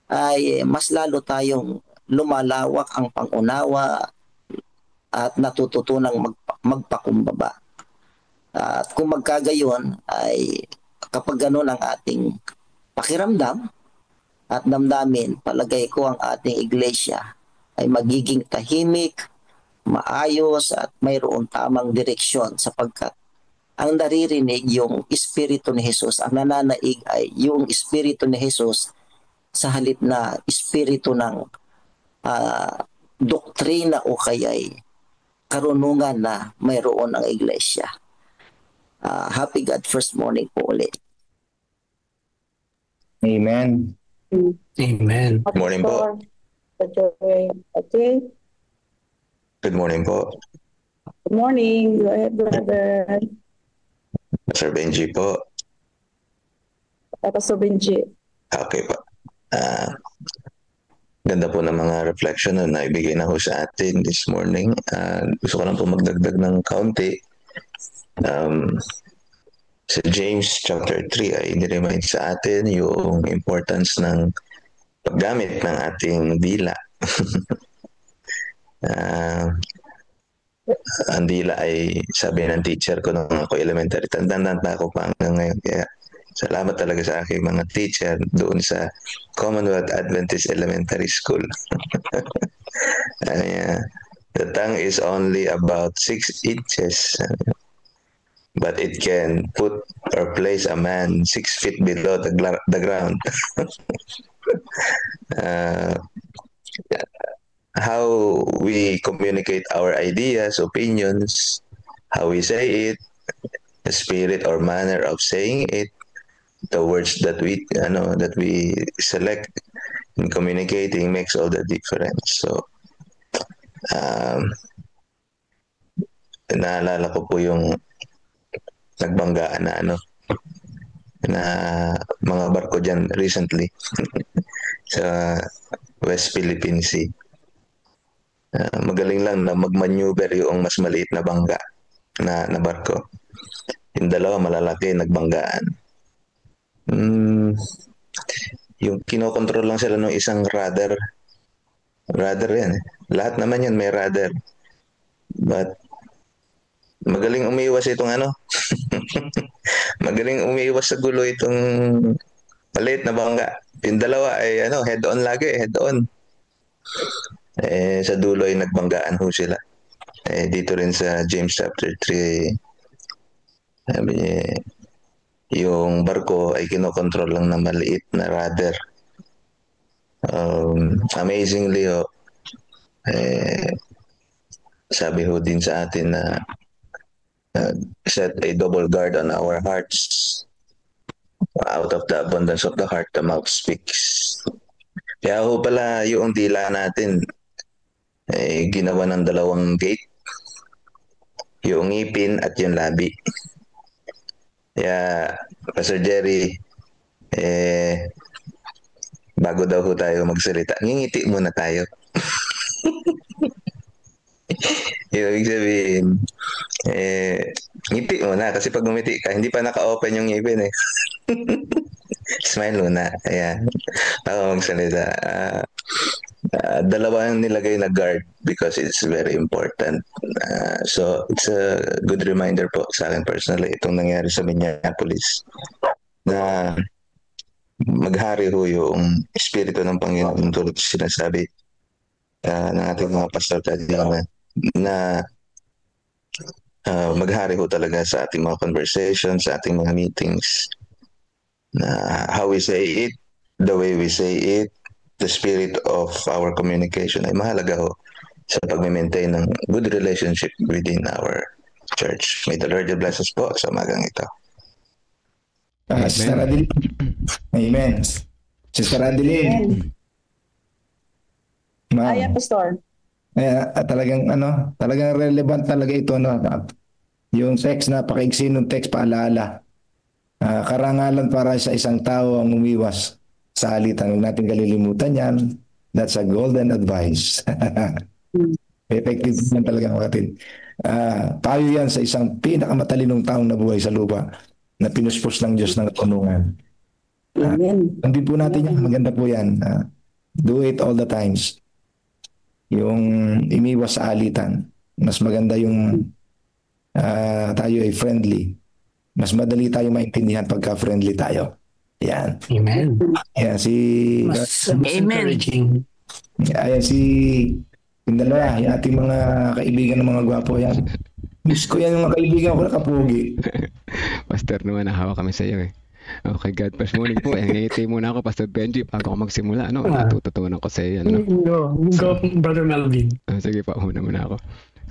ay mas lalo tayong lumalawak ang pangunawa at natututunang magpakumbaba. At kung magkagayon ay kapag ganun ang ating pakiramdam at damdamin, palagay ko ang ating iglesia ay magiging tahimik, maayos at mayroong tamang direksyon sapagkat ang naririnig yung Espiritu ni Jesus, ang nananaig ay yung Espiritu ni Jesus sa halip na espiritu ng doktrina o kaya'y karunungan na mayroon ang iglesia. Happy God First Morning po ulit. Amen. Amen. Good morning po. Okay. Good morning po. Good morning. Go ahead, brother. Sir Benji po. Pastor Benji. Okay po. Ganda po ng mga reflection na naibigay na ho sa atin this morning. Gusto ko lang po magdagdag ng kaunti. Sa James chapter 3 ay niremind sa atin yung importance ng paggamit ng ating dila. Ang dila ay sabi ng teacher ko nung ako elementary. Tandaan-tanda ako pa hanggang ngayon. Kaya salamat talaga sa aking mga teacher doon sa Commonwealth Adventist Elementary School. The tongue is only about 6 inches. But it can put or place a man 6 feet below the ground. How we communicate our ideas, opinions, how we say it, the spirit or manner of saying it, the words that we select in communicating makes all the difference. So, naalala ko po yung nagbanggaan na mga barko dyan recently sa West Philippine Sea. Magaling lang na mag-maneuver yung mas maliit na bangga na barko. Yung dalawa malalaki nagbanggaan. Yung kinokontrol lang sila ng isang rudder yan. Lahat naman yan may rudder. But magaling umiwas itong magaling umiwas sa gulo itong maliit na bangga. Yung dalawa ay head-on lagi, head-on. Sa dulo ay nagbanggaan ho sila. Dito rin sa James chapter 3, sabi niya, yung barko ay kinokontrol lang ng maliit na rudder. Amazingly sabi ho din sa atin na set a double guard on our hearts. Out of the abundance of the heart, the mouth speaks. Kaya ho pala yung dila natin ginawa ng dalawang gate. Yung ngipin at yung labi. Kaya, Pastor Jerry, bago daw ho tayo magsalita, ngingiti muna tayo. Ibig sabihin, ngiti muna kasi pag ngumiti ka, hindi pa naka-open yung ngipin eh. Smile muna. Ayan. Ako magsalita. Dalawa yung nilagay na guard because it's very important. So, it's a good reminder po sa akin personally itong nangyari sa Minneapolis na maghari ho yung Espiritu ng Panginoon tulad sinasabi ng ating mga pastor kanina na maghari ho talaga sa ating mga conversations, sa ating mga meetings na how we say it, the way we say it, the spirit of our communication ay mahalaga ho sa pag-maintain ng good relationship within our church. May the Lord bless us po sa umagang ito. Sister Adeline. Amen. Sister Adeline. Ayan, Pastor. Talagang relevant talaga ito, no? Yung text, napakaigsi ng text, paalaala. Karangalan para sa isang tao ang umiwas sa alitan. Huwag natin kalilimutan yan. That's a golden advice. Effective yan talaga, kapatid. Tayo yan sa isang pinakamatalinong taong nabuhay sa lupa na pinuspos ng Diyos ng katunungan. Hindi po natin yan. Maganda po yan. Do it all the times. Yung imiwas sa alitan. Mas maganda yung tayo ay friendly. Mas madali tayo maintindihan pagka friendly tayo. Yan. Amen. Yan, Mas encouraging. Ayan, yung dalawa, yung ating mga kaibigan ng mga gwapo yan. Miss ko yan yung mga kaibigan ko na kapugi. Pastor naman, nahawa kami sa iyo eh. Okay, God bless morning po. Ngiti muna ako, Pastor Benji, bago ako magsimula. Natututunan ko sa iyo. Go, Brother Melvin. Sige pa, muna ako.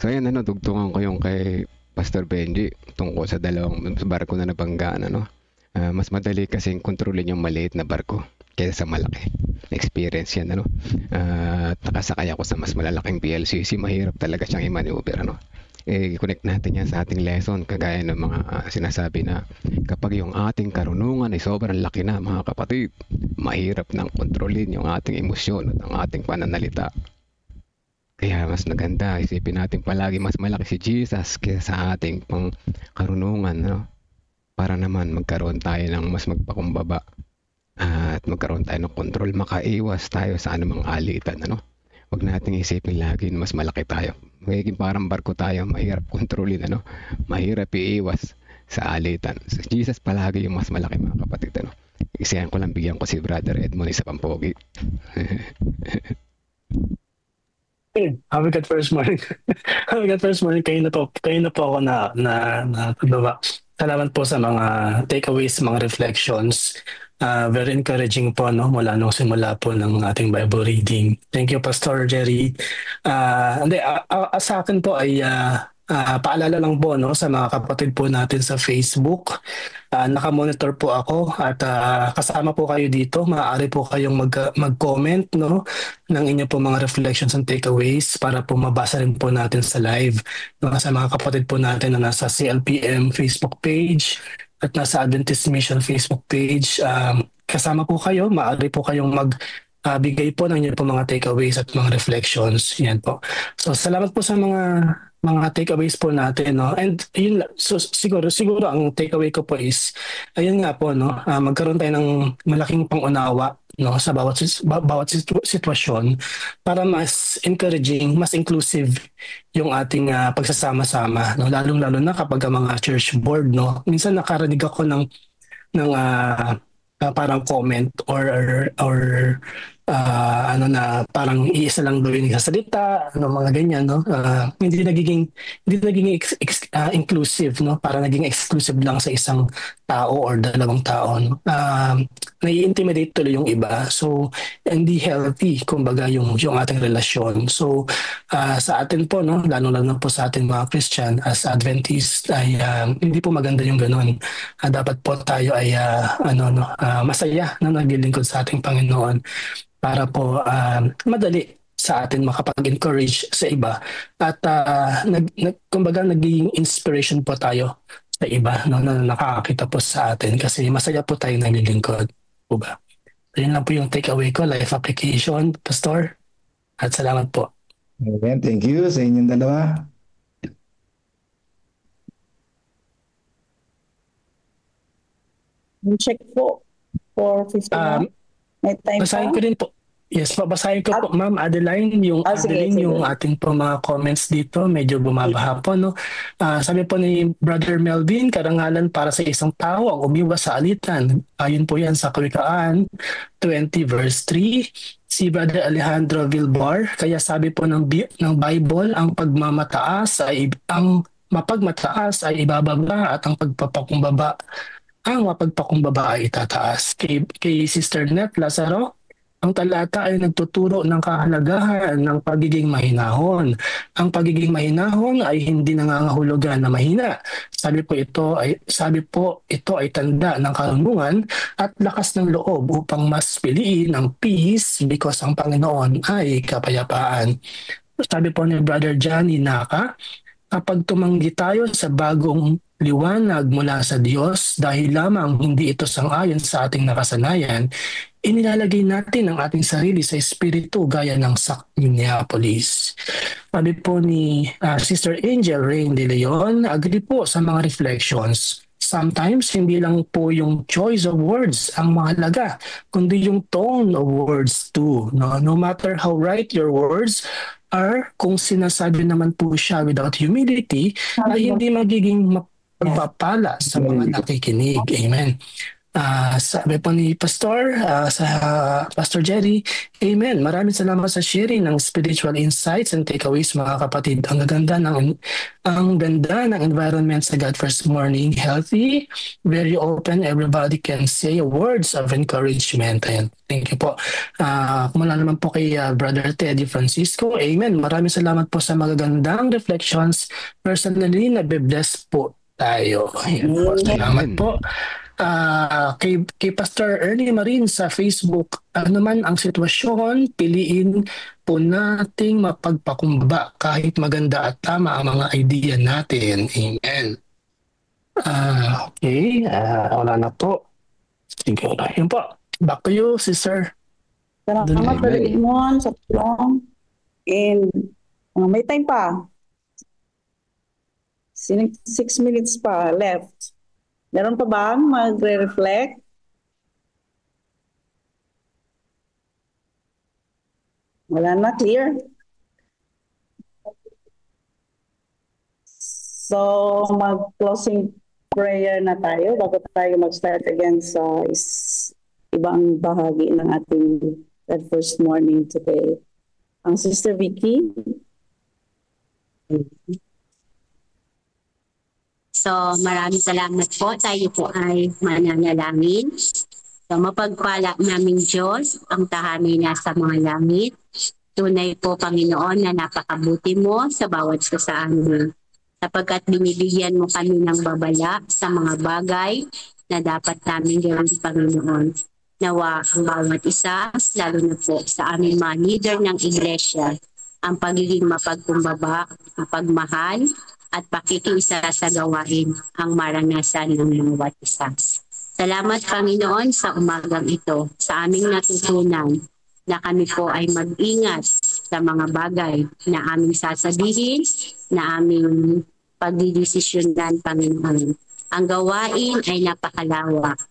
So ayan, dugtungan ko yung kay Pastor Benji tungkol sa dalawang barko na nabanggaan. Mas madali kasing kontrolin yung maliit na barko kaysa sa malaki. Experience yan. At nakasakay ako sa mas malalaking PLCC, mahirap talaga siyang i-maneuver. I-connect natin yan sa ating lesson kagaya ng mga sinasabi na kapag yung ating karunungan ay sobrang laki na, mga kapatid, mahirap nang kontrolin yung ating emosyon at ang ating pananalita. Kaya mas maganda, isipin natin palagi mas malaki si Jesus kaysa sa ating pang karunungan, para naman magkaroon tayo ng mas magpakumbaba at magkaroon tayo ng kontrol, makaiwas tayo sa anumang alitan. Huwag nating isipin lagi na mas malaki tayo. Magiging parang barko tayo, mahirap kontrolin, mahirap iiwas sa alitan. So, Jesus palagi yung mas malaki, mga kapatid. Isayan ko lang, bigyan ko si Brother Edmond sa pampogi. Happy God first morning. Happy God first morning. Kayo na po ako na pagbawa. Salamat po sa mga takeaways, mga reflections. Very encouraging po, mula nung simula po ng ating Bible reading. Thank you, Pastor Jerry. Sa akin po ay paalala lang po sa mga kapatid po natin sa Facebook. Nakamonitor po ako at kasama po kayo dito. Maaari po kayong mag-comment ng inyo po mga reflections and takeaways para po mabasa rin po natin sa live. Sa mga kapatid po natin na nasa CLPM Facebook page at nasa Adventist Mission Facebook page. Kasama po kayo. Maaari po kayong bigay po ng inyo po mga takeaways at mga reflections. Yan po. So salamat po sa mga takeaways po natin, and yun, so siguro ang takeaway ko po is ayun nga po, magkaroon tayo ng malaking pangunawa sa bawat sitwasyon para mas encouraging, mas inclusive yung ating pagsasama-sama, lalong-lalo na kapag ang mga church board, minsan nakarinig ako ng parang comment or na parang iisa lang daw yung nagsasalita, mga ganyan, hindi nagiging inclusive, para naging exclusive lang sa isang tao or dalawang tao, nai-intimidate tuloy yung iba, so hindi healthy kumbaga yung ating relasyon. So sa atin po, lalo po sa ating mga Christian as Adventist ay hindi po maganda yung ganoon. Dapat po tayo ay masaya na naglilingkod sa ating Panginoon para po madali sa atin makapag-encourage sa iba at kumbaga naging inspiration po tayo sa iba na nakakakita po sa atin kasi masaya po tayo naglilingkod po ba. So, yun lang po yung takeaway ko, life application, Pastor, at salamat po. Amen. Thank you sa inyong dalawa. Check po for 59. May time pa? Basahin ko rin po. Yes, babasahin ko po, Ma'am Adeline, sige. yung ating po mga comments dito, medyo bumabaha po, no? Sabi po ni Brother Melvin, karangalan para sa isang tao ang umiwas sa alitan. Ayon po yan sa Kawikaan 20 verse 3. Si Brother Alejandro Vilbar, kaya sabi po ng Bible, ang mapagmataas ay ibababa at ang mapagpakumbaba ay itataas. Kay Sister Net Lazaro, ang talata ay nagtuturo ng kahalagahan ng pagiging mahinahon. Ang pagiging mahinahon ay hindi nangangahulugan na mahina. Sabi po ito ay tanda ng karunungan at lakas ng loob upang mas piliin ang peace because ang Panginoon ay kapayapaan. Sabi po ni Brother Johnny Naka, kapag tumanggi tayo sa bagong liwanag mula sa Diyos dahil lamang hindi ito sang-ayon sa ating nakasanayan, inilalagay natin ang ating sarili sa espiritu gaya ng sa Minneapolis. Sabi po ni Sister Angel Rain de Leon, agree po sa mga reflections. Sometimes, hindi lang po yung choice of words ang mahalaga, kundi yung tone of words too. No matter how right your words are, kung sinasabi naman po siya without humility, ay hindi magiging magpapala sa mga nakikinig. Amen. Sabi po ni Pastor, sa Pastor Jerry, Amen. Maraming salamat sa sharing ng spiritual insights and takeaways, mga kapatid. Ang ganda ng environment sa God First Morning. Healthy, very open. Everybody can say words of encouragement. Ayan. Thank you po. Kumula naman po kay Brother Teddy Francisco. Amen. Maraming salamat po sa magagandang reflections. Personally, nabe-bless po tayo. Ayan po. Salamat po. Kay Pastor Ernie Marin sa Facebook, ano man ang sitwasyon, piliin po nating mapagpakumbaba kahit maganda at tama ang mga idea natin. Amen. Okay, wala na po. Sige, yun po. Back to you, Sister. Salamat, Brother Edmond, sa tulong. And may time pa. 6 minutes pa left. Meron pa bang magre-reflect? Wala na, clear? So, mag-closing prayer na tayo bago tayo mag-start again sa ibang bahagi ng ating first morning today. Ang Sister Vicky. So maraming salamat po. Tayo po ay mananalangin. So mapagpala naming Diyos, ang tahanin nasa mga langit. Tunay po, Panginoon, na napakabuti mo sa bawat isa sa amin. Sapagkat binibigyan mo kami ng babala sa mga bagay na dapat namin gawin, Panginoon. Nawa ang bawat isa, lalo na po sa aming mga leader ng iglesia, ang pagiging mapagkumbaba, mapagmahal, at pakikiisa sa gawain ang maranasan ng bawat isa. Salamat, Panginoon, sa umagang ito, sa aming natutunan na kami po ay mag-ingat sa mga bagay na aming sasabihin, na aming pagdidesisyonan, Panginoon. Ang gawain ay napakalawak.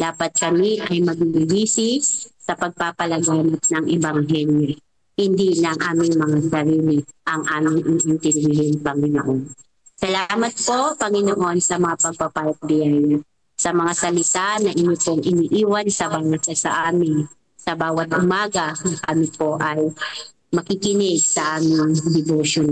Dapat kami ay magbibisi sa pagpapalaganap ng Ebanghelyo. Hindi lang aming mga sarili ang aming intindihin, Panginoon. Salamat po, Panginoon, sa mga pagpapalagbiyan, sa mga salita na inyo pong iniiwan sa bawat sa amin. Sa bawat umaga, kami po ay makikinig sa aming devotion.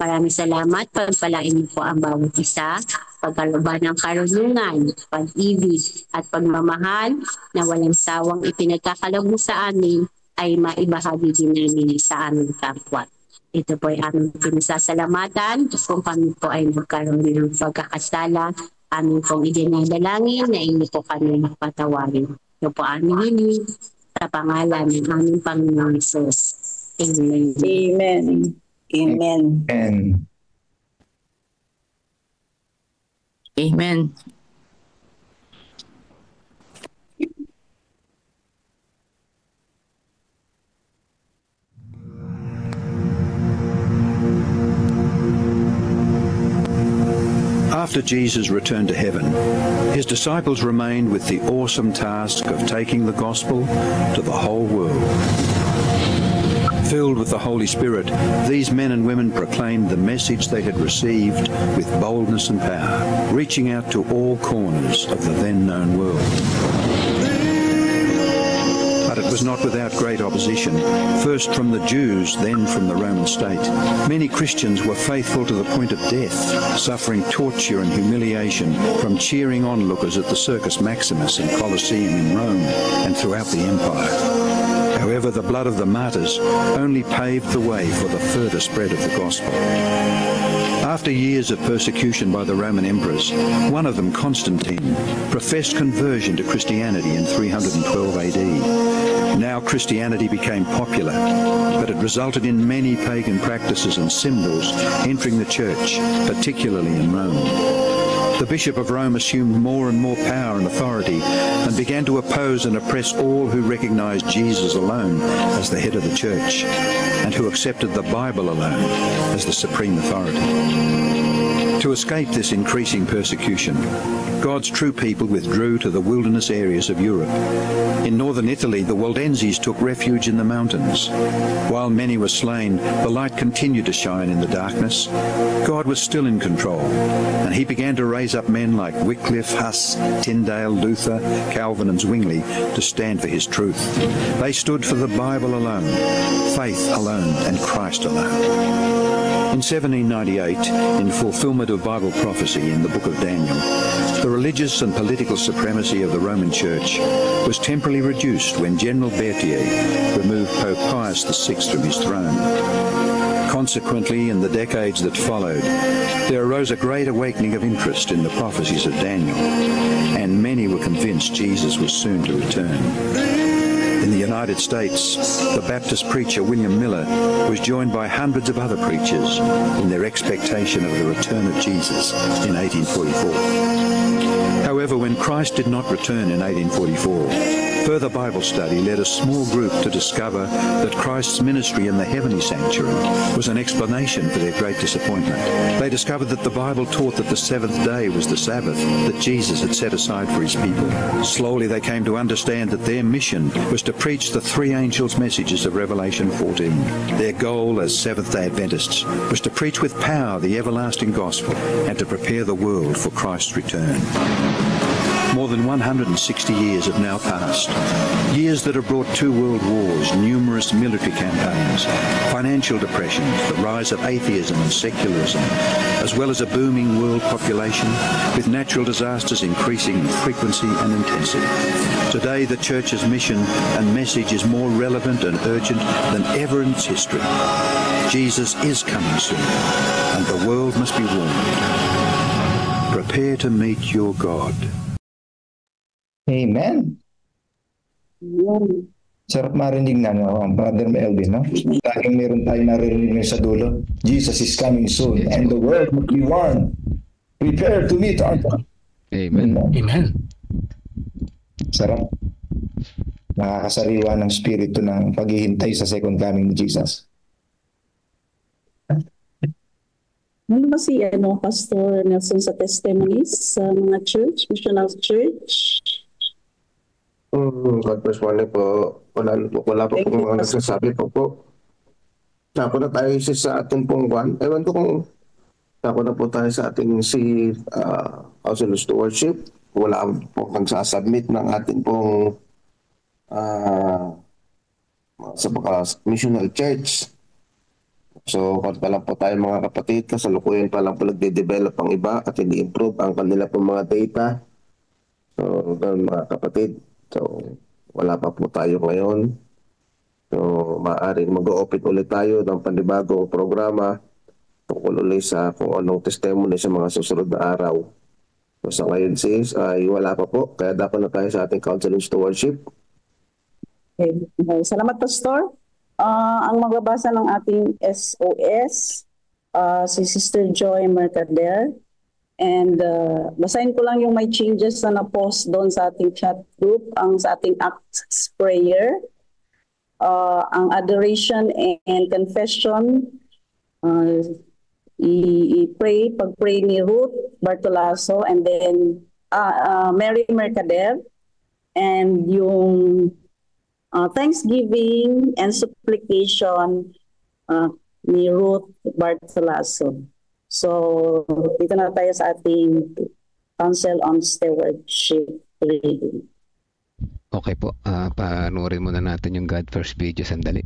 Maraming salamat, pagpalain niyo po ang bawat isa, pagkalooban ng karunungan, pag-ibig at pagmamahal na walang sawang ipinagkakaloob mo sa amin, ay maibahagi din namin sa aming kapwa. Ito po ay aming pinasasalamatan kung kami po ay nagkaroon ng pagkakasala. Aming pong idinadalangin na inyo po kami magpatawarin. Ito po aming hiling sa pangalan ng aming Panginoong Hesus. Amen. Amen. Amen. Amen. Amen. after Jesus returned to heaven, his disciples remained with the awesome task of taking the gospel to the whole world. Filled with the Holy Spirit, these men and women proclaimed the message they had received with boldness and power, reaching out to all corners of the then known world. But it was not without great opposition, first from the Jews, then from the Roman state. Many Christians were faithful to the point of death, suffering torture and humiliation from cheering onlookers at the Circus Maximus and Colosseum in Rome and throughout the empire. However, the blood of the martyrs only paved the way for the further spread of the gospel. After years of persecution by the Roman emperors, one of them, Constantine, professed conversion to Christianity in 312 AD. Now Christianity became popular, but it resulted in many pagan practices and symbols entering the church, particularly in Rome. The Bishop of Rome assumed more and more power and authority and began to oppose and oppress all who recognized Jesus alone as the head of the church and who accepted the Bible alone as the supreme authority. To escape this increasing persecution, God's true people withdrew to the wilderness areas of Europe. In northern Italy, the Waldenses took refuge in the mountains. While many were slain, the light continued to shine in the darkness. God was still in control, and he began to raise up men like Wycliffe, Huss, Tyndale, Luther, Calvin and Zwingli to stand for his truth. They stood for the Bible alone, faith alone, and Christ alone. In 1798, in fulfillment of Bible prophecy in the book of Daniel, the religious and political supremacy of the Roman Church was temporarily reduced when General Berthier removed Pope Pius VI from his throne. Consequently, in the decades that followed, there arose a great awakening of interest in the prophecies of Daniel, and many were convinced Jesus was soon to return. In the United States, the Baptist preacher William Miller was joined by hundreds of other preachers in their expectation of the return of Jesus in 1844. However, when Christ did not return in 1844, further Bible study led a small group to discover that Christ's ministry in the heavenly sanctuary was an explanation for their great disappointment. They discovered that the Bible taught that the seventh day was the Sabbath that Jesus had set aside for his people. Slowly they came to understand that their mission was to preach the three angels' messages of Revelation 14. Their goal as Seventh-day Adventists was to preach with power the everlasting gospel and to prepare the world for Christ's return. More than 160 years have now passed. Years that have brought 2 world wars, numerous military campaigns, financial depressions, the rise of atheism and secularism, as well as a booming world population, with natural disasters increasing in frequency and intensity. Today, the Church's mission and message is more relevant and urgent than ever in its history. Jesus is coming soon, and the world must be warned. Prepare to meet your God. Amen. Sarap marinig na, no? Brother Melvin, no? Laging meron tayong naririnig sa dulo. Jesus is coming soon and the world must be warned. Prepare to meet our God. Amen. Amen. Sarap. Nakakasariwa ng spirito ng paghihintay sa second coming ni Jesus. Ano ba si Pastor Nelson sa testimonies sa mga church, missional church? God bless morning po. Wala po kung mga nagsasabi po. Sako na tayo sa ating pong kwan. Ewan ko kung sako na po tayo sa ating Council of Stewardship. Wala po nagsasubmit ng ating pong sa missional church. So, kung pa lang po tayo mga kapatid, kasalukuyan pa lang po nagde-develop ang iba at ini-improve ang kanila pong mga data. So, mga kapatid, so, wala pa po tayo ngayon. So, maaaring mag-o-open ulit tayo ng panibagong programa tungkol ulit sa kung anong testimony sa mga susunod na araw. So, sa ngayon sis, ay wala pa po. Kaya dapat na tayo sa ating Council of Stewardship. Okay. Salamat, Pastor. Ang magbabasa ng ating SOS, si Sister Joy Mercader. And basahin ko lang yung may changes na na-post doon sa ating chat group, ang sa ating Acts Prayer, ang Adoration and Confession, i-pray, pag-pray ni Ruth Bartolaso, and then Mary Mercader, and yung Thanksgiving and supplication ni Ruth Bartolaso. So, dito na tayo sa ating Council on Stewardship reading. Okay po, panoorin muna natin yung God First video sandali.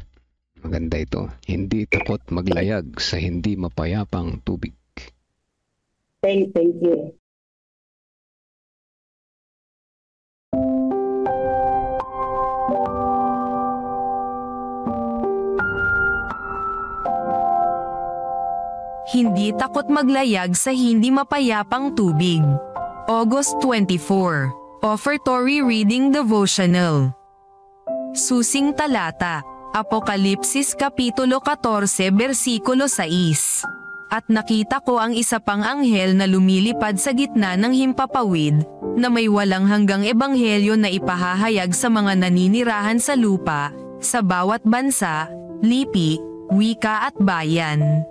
Maganda ito. Hindi takot maglayag sa hindi mapayapang tubig. Thank you. Hindi takot maglayag sa hindi mapayapang tubig. August 24. Offertory Reading Devotional. Susing talata. Apokalipsis Kapitulo 14 versikulo 6. At nakita ko ang isa pang anghel na lumilipad sa gitna ng himpapawid, na may walang hanggang ebanghelyo na ipahahayag sa mga naninirahan sa lupa, sa bawat bansa, lipi, wika at bayan.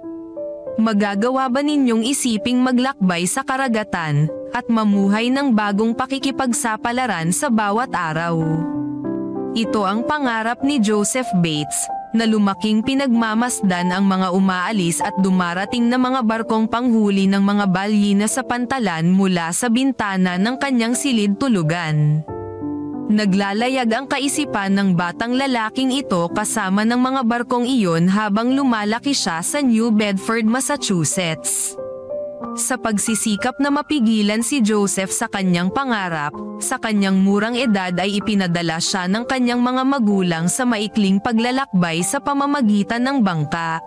Magagawa ba ninyong isiping maglakbay sa karagatan, at mamuhay ng bagong pakikipagsapalaran sa bawat araw? Ito ang pangarap ni Joseph Bates, na lumaking pinagmamasdan ang mga umaalis at dumarating na mga barkong panghuli ng mga balyina sa pantalan mula sa bintana ng kanyang silid tulugan. Naglalayag ang kaisipan ng batang lalaking ito kasama ng mga barkong iyon habang lumalaki siya sa New Bedford, Massachusetts. Sa pagsisikap na mapigilan si Joseph sa kanyang pangarap, sa kanyang murang edad ay ipinadala siya ng kanyang mga magulang sa maikling paglalakbay sa pamamagitan ng bangka.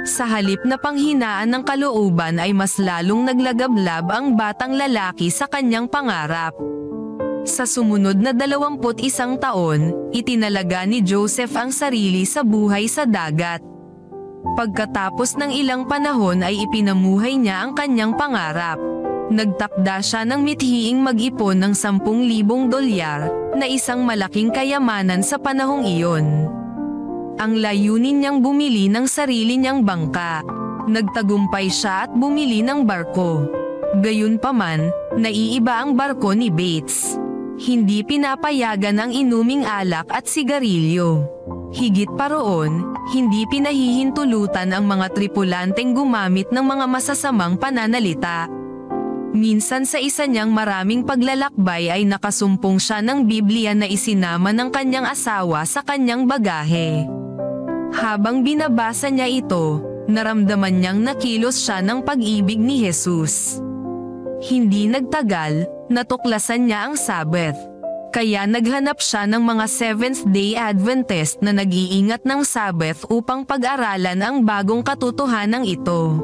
Sa halip na panghinaan ng kalooban ay mas lalong naglagablab ang batang lalaki sa kanyang pangarap. Sa sumunod na 21 taon, itinalaga ni Joseph ang sarili sa buhay sa dagat. Pagkatapos ng ilang panahon ay ipinamuhay niya ang kanyang pangarap. Nagtakda siya ng mithiing mag-ipon ng $10,000 na isang malaking kayamanan sa panahong iyon. Ang layunin niyang bumili ng sarili niyang bangka. Nagtagumpay siya at bumili ng barko. Gayunpaman, naiiba ang barko ni Bates. Hindi pinapayagan ang inuming alak at sigarilyo. Higit pa roon, hindi pinahihintulutan ang mga tripulanteng gumamit ng mga masasamang pananalita. Minsan sa isa niyang maraming paglalakbay ay nakasumpong siya ng Biblia na isinama ng kanyang asawa sa kanyang bagahe. Habang binabasa niya ito, naramdaman niyang nakilos siya ng pag-ibig ni Jesus. Hindi nagtagal, natuklasan niya ang Sabbath. Kaya naghanap siya ng mga Seventh-day Adventist na nag-iingat ng Sabbath upang pag-aralan ang bagong katotohanan ito.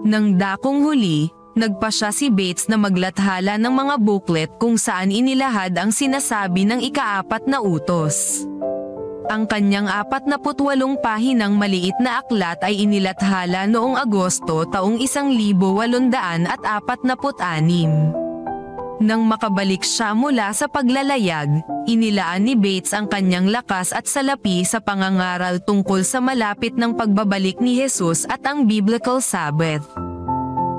Nang dakong huli, nagpasya si Bates na maglathala ng mga booklet kung saan inilahad ang sinasabi ng ika-4 na utos. Ang kanyang 48 pahinang maliit na aklat ay inilathala noong Agosto taong 1846. Nang makabalik siya mula sa paglalayag, inilaan ni Bates ang kanyang lakas at salapi sa pangangaral tungkol sa malapit ng pagbabalik ni Jesus at ang Biblical Sabbath.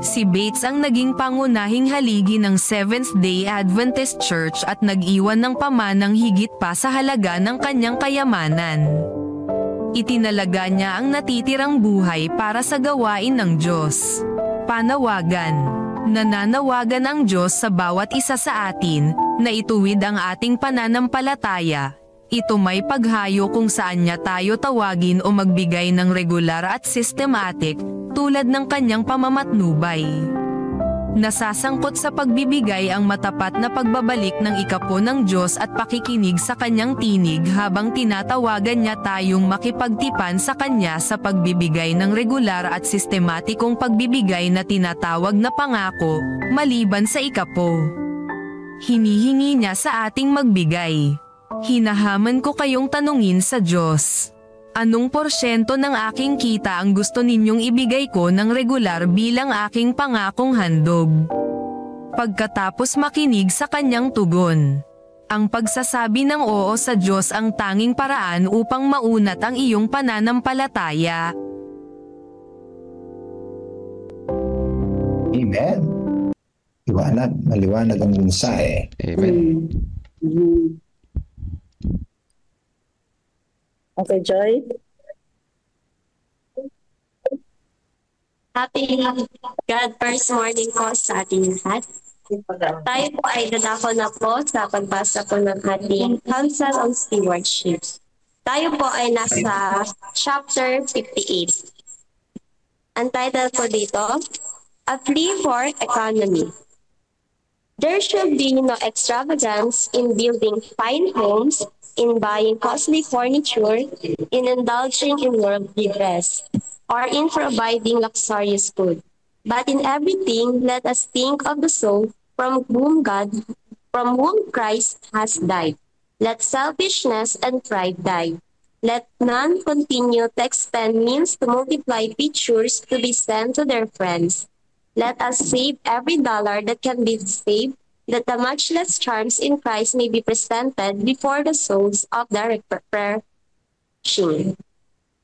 Si Bates ang naging pangunahing haligi ng Seventh-day Adventist Church at nag-iwan ng pamanang higit pa sa halaga ng kanyang kayamanan. Itinalaga niya ang natitirang buhay para sa gawain ng Diyos. Panawagan. Nananawagan ang Diyos sa bawat isa sa atin, na ituwid ang ating pananampalataya. Ito may paghayo kung saan niya tayo tawagin o magbigay ng regular at systematic, tulad ng kanyang pamamatnubay. Nasasangkot sa pagbibigay ang matapat na pagbabalik ng ikapo ng Diyos at pakikinig sa kanyang tinig habang tinatawagan niya tayong makipagtipan sa kanya sa pagbibigay ng regular at sistematikong pagbibigay na tinatawag na pangako, maliban sa ikapo. Hinihingi niya sa ating magbigay. Hinahaman ko kayong tanungin sa Diyos. Anong porsyento ng aking kita ang gusto ninyong ibigay ko ng regular bilang aking pangakong handog? Pagkatapos makinig sa kanyang tugon. Ang pagsasabi ng oo sa Diyos ang tanging paraan upang maunat ang iyong pananampalataya. Amen. Liwanag, maliwanag ang mensahe. Amen. Okay, Joy? Happy God First Morning po sa ating lahat. Tayo po ay dadako na po sa pagbasa po ng ating Council on Stewardship. Tayo po ay nasa chapter 58. Ang title po dito, A Plea for Economy. There should be no extravagance in building fine homes, in buying costly furniture, in indulging in worldly dress, or in providing luxurious food. But in everything, let us think of the soul from whom Christ has died. Let selfishness and pride die. Let none continue to expend means to multiply pictures to be sent to their friends. Let us save every dollar that can be saved, that the matchless charms in Christ may be presented before the souls of the perishing.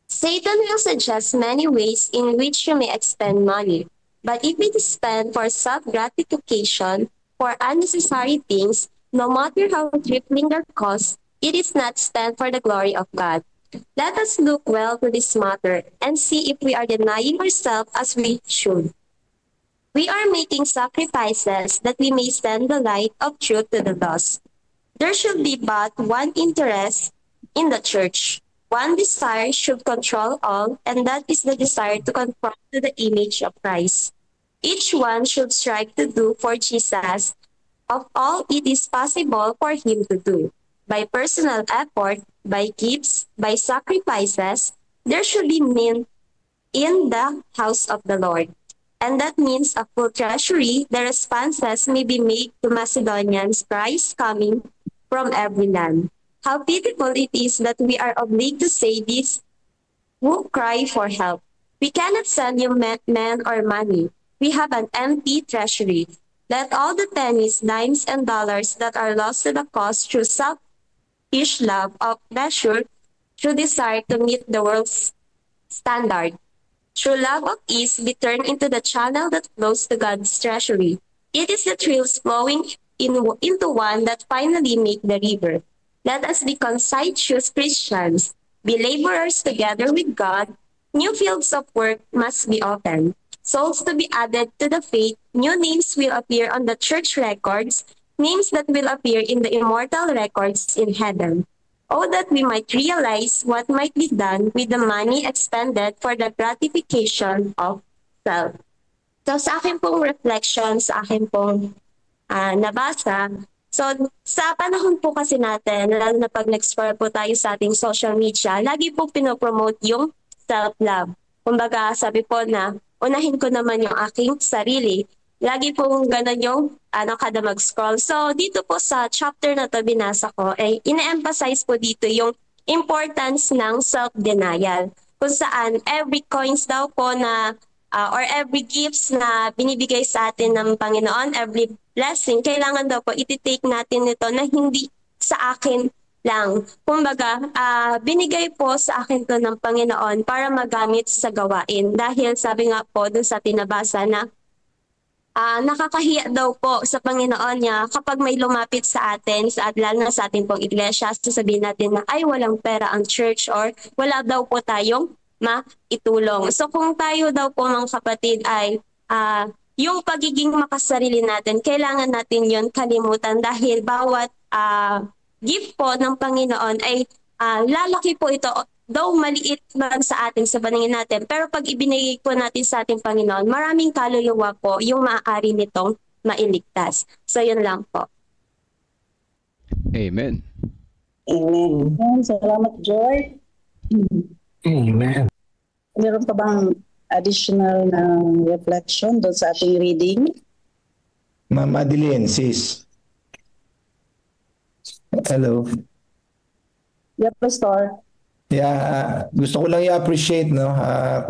Satan will suggest many ways in which you may expend money, but if it is spent for self-gratification, for unnecessary things, no matter how trifling their cost, it is not spent for the glory of God. Let us look well to this matter and see if we are denying ourselves as we should. We are making sacrifices that we may send the light of truth to the lost. There should be but one interest in the church. One desire should control all, and that is the desire to conform to the image of Christ. Each one should strive to do for Jesus of all it is possible for him to do. By personal effort, by gifts, by sacrifices, there should be men in the house of the Lord. And that means a full treasury, the responses may be made to Macedonians, Christ coming from every land. How pitiful it is that we are obliged to say this who cry for help. We cannot send you men or money. We have an empty treasury. Let all the pennies, dimes, and dollars that are lost to the cause through selfish love of pleasure, through desire to meet the world's standard, through love of ease, be turned into the channel that flows to God's treasury. It is the trills flowing into one that finally make the river. Let us be conscientious Christians, be laborers together with God. New fields of work must be opened. Souls to be added to the faith. New names will appear on the church records, names that will appear in the immortal records in heaven. Oh, that we might realize what might be done with the money expended for the gratification of self. So sa akin pong reflection, sa akin pong nabasa, so sa panahon po kasi natin, lalo na pag nag-scroll po tayo sa ating social media, lagi po pinopromote yung self-love. Kumbaga sabi po na, unahin ko naman yung aking sarili. Lagi pong ganun yung kada mag-scroll. So dito po sa chapter na to binasa ko, ay ina-emphasize po dito yung importance ng self-denial. Kung saan every coins daw po na or every gifts na binibigay sa atin ng Panginoon, every blessing, kailangan daw po iti-take natin ito na hindi sa akin lang. Kumbaga, binigay po sa akin to ng Panginoon para magamit sa gawain. Dahil sabi nga po dun sa tinabasa na nakakahiya daw po sa Panginoon niya kapag may lumapit sa atin, lalo na sa ating pong iglesia, sasabihin natin na ay walang pera ang church or wala daw po tayong maitulong. So kung tayo daw po mga kapatid ay yung pagiging makasarili natin, kailangan natin yun kalimutan dahil bawat gift po ng Panginoon ay lalaki po ito. Though maliit man sa atin sa paningin natin, pero pag ibinigay po natin sa ating Panginoon, maraming kaluluwa po yung maaari nitong mailigtas. So yun lang po. Amen. Amen. Salamat, Joy. Amen. Meron pa bang additional na reflection doon sa ating reading? Ma'am Adeline, sis. Hello. Yeah, Pastor. Yeah, gusto ko lang i-appreciate, no?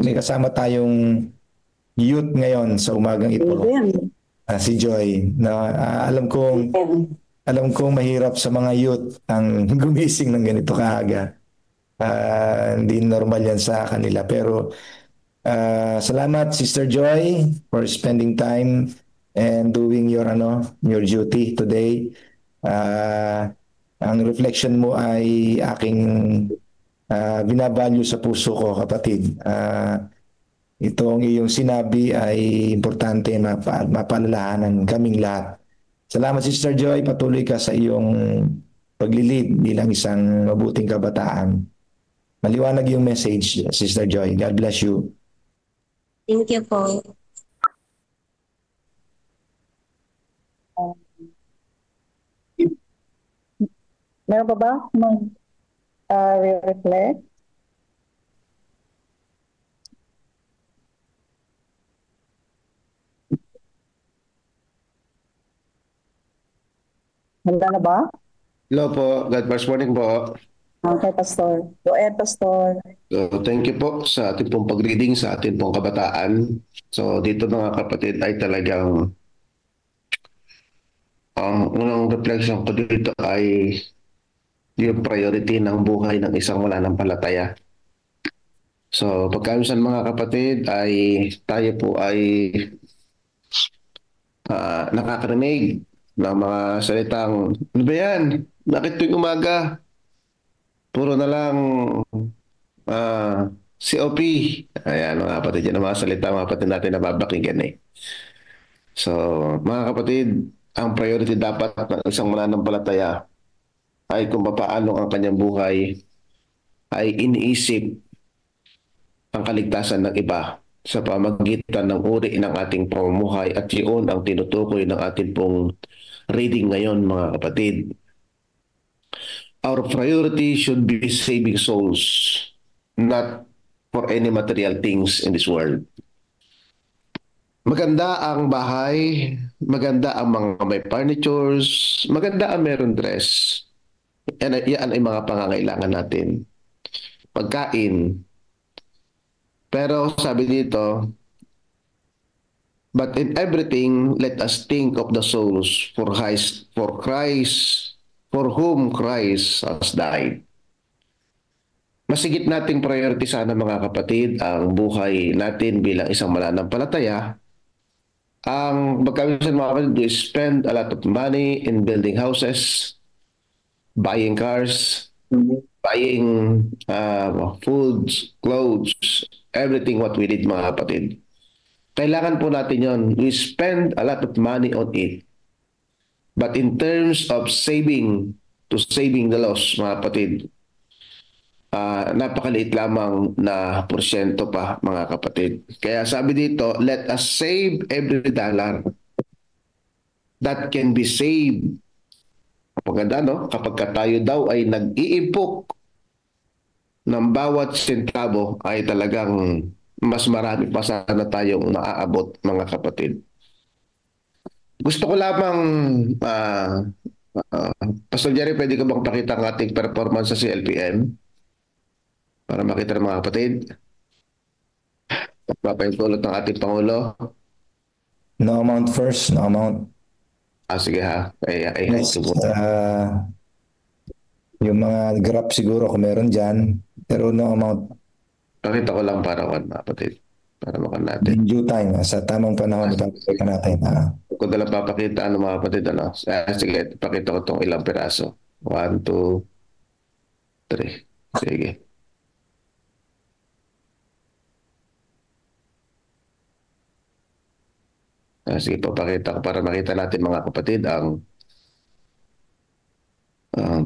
May kasama tayong youth ngayon sa umagang ito. Si Joy. No? Alam kong mahirap sa mga youth ang gumising ng ganito kaaga. Hindi normal yan sa kanila. Pero Salamat Sister Joy for spending time and doing your duty today. Ang reflection mo ay aking binavalue sa puso ko, kapatid. Itong iyong sinabi ay importante mapaalalahanan kaming lahat. Salamat Sister Joy, patuloy ka sa iyong paglilid bilang isang mabuting kabataan. Maliwanag yung message, Sister Joy. God bless you. Thank you po. Meron pa ba reflect? Handa na ba? Hello po. God bless morning po. Okay, Pastor. Go ahead, Pastor. So, thank you po sa ating pong pag-reading sa ating pong kabataan. So, dito mga kapatid ay talagang ang unang reflection ko dito ay yung priority ng buhay ng isang mananampalataya. So, pagkalusan mga kapatid ay tayo po ay nakakarinig ng mga salitang, ano ba yan? Bakit tuwing umaga? Puro na lang COP. Ayan mga kapatid, yan ang mga salita mga kapatid natin na babakinggan eh. So, mga kapatid, ang priority dapat ng isang mananampalataya ay kung paano ang kanyang buhay ay iniisip ang kaligtasan ng iba sa pamagitan ng uri ng ating pamumuhay, at yun ang tinutukoy ng ating pong reading ngayon mga kapatid. Our priority should be saving souls, not for any material things in this world. Maganda ang bahay, maganda ang mga may furnitures, maganda ang meron dress. Yan ay mga pangangailangan natin. Pagkain. Pero sabi dito, but in everything, let us think of the souls for whom Christ has died. Masigit nating priority sana mga kapatid ang buhay natin bilang isang mananampalataya. Ang magkabisan mga kapatid, we spend a lot of money in building houses, buying cars, buying foods, clothes, everything what we need mga kapatid. Kailangan po natin yon. We spend a lot of money on it. But in terms of saving the lost mga kapatid, napakaliit lamang na porsyento pa mga kapatid. Kaya sabi dito, let us save every dollar that can be saved. Paganda, no? Kapag tayo daw ay nag-iimpok ng bawat sentabo, ay talagang mas marami pa sana tayong maaabot mga kapatid. Gusto ko lamang Pastor Jerry, pwede ka bang pakita ang ating performance sa CLPM? Para makita ng mga kapatid. Papahintulot ng ating Pangulo. No amount first, no amount. Sige ha. Yes, yung mga graph siguro kung meron dyan, pero no amount. Pakita ko lang para mga kapatid. Para makan natin. In due time, sa tamang panahon, ipapakita natin. Kung dala papakita, mga kapatid, sige, pakita ko itong ilang piraso. 1, 2, 3. Sige. Sige, papakita ko para makita natin mga kapatid ang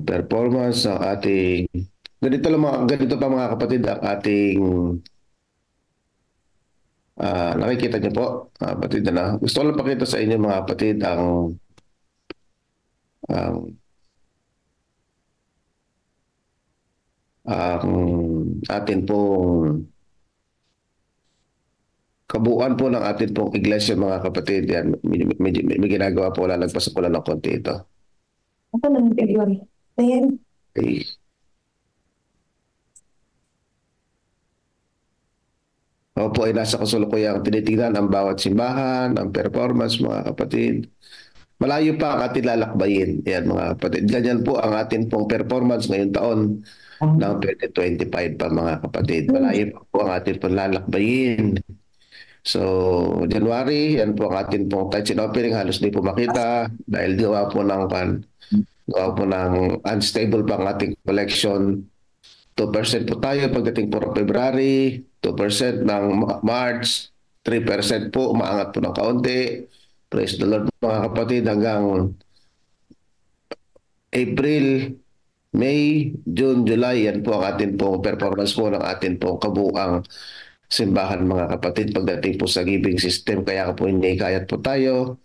performance ng ating ganito pa mga kapatid ang ating nakikita niyo po kapatid na gusto ko lang pakita sa inyo mga kapatid ang atin pong kabuuan po ng atin pong iglesia mga kapatid. Yan, may ginagawa po, lalagpas ko lang ng konti ito. Ako lang yung Okay. Ako po ay nasa kasulukuyang tinitingnan ang bawat simbahan, ang performance mga kapatid. Malayo pa ang ating lalakbayin. Yan mga kapatid. Ganyan po ang ating pong performance ngayong taon ng 2025 pa mga kapatid. Malayo pa po ang ating pong lalakbayin. So, January, yan po ang ating pong touch and offering. Halos di po makita dahil gawa po ng unstable pa ang ating collection. 2% po tayo pagdating po ng February, 2% ng March, 3% po, umaangat po ng kaunti. Praise the Lord mga kapatid, hanggang April, May, June, July, yan po ang atin pong performance po ng atin pong kabuang simbahan mga kapatid pagdating po sa giving system. Kaya po inikayat po tayo.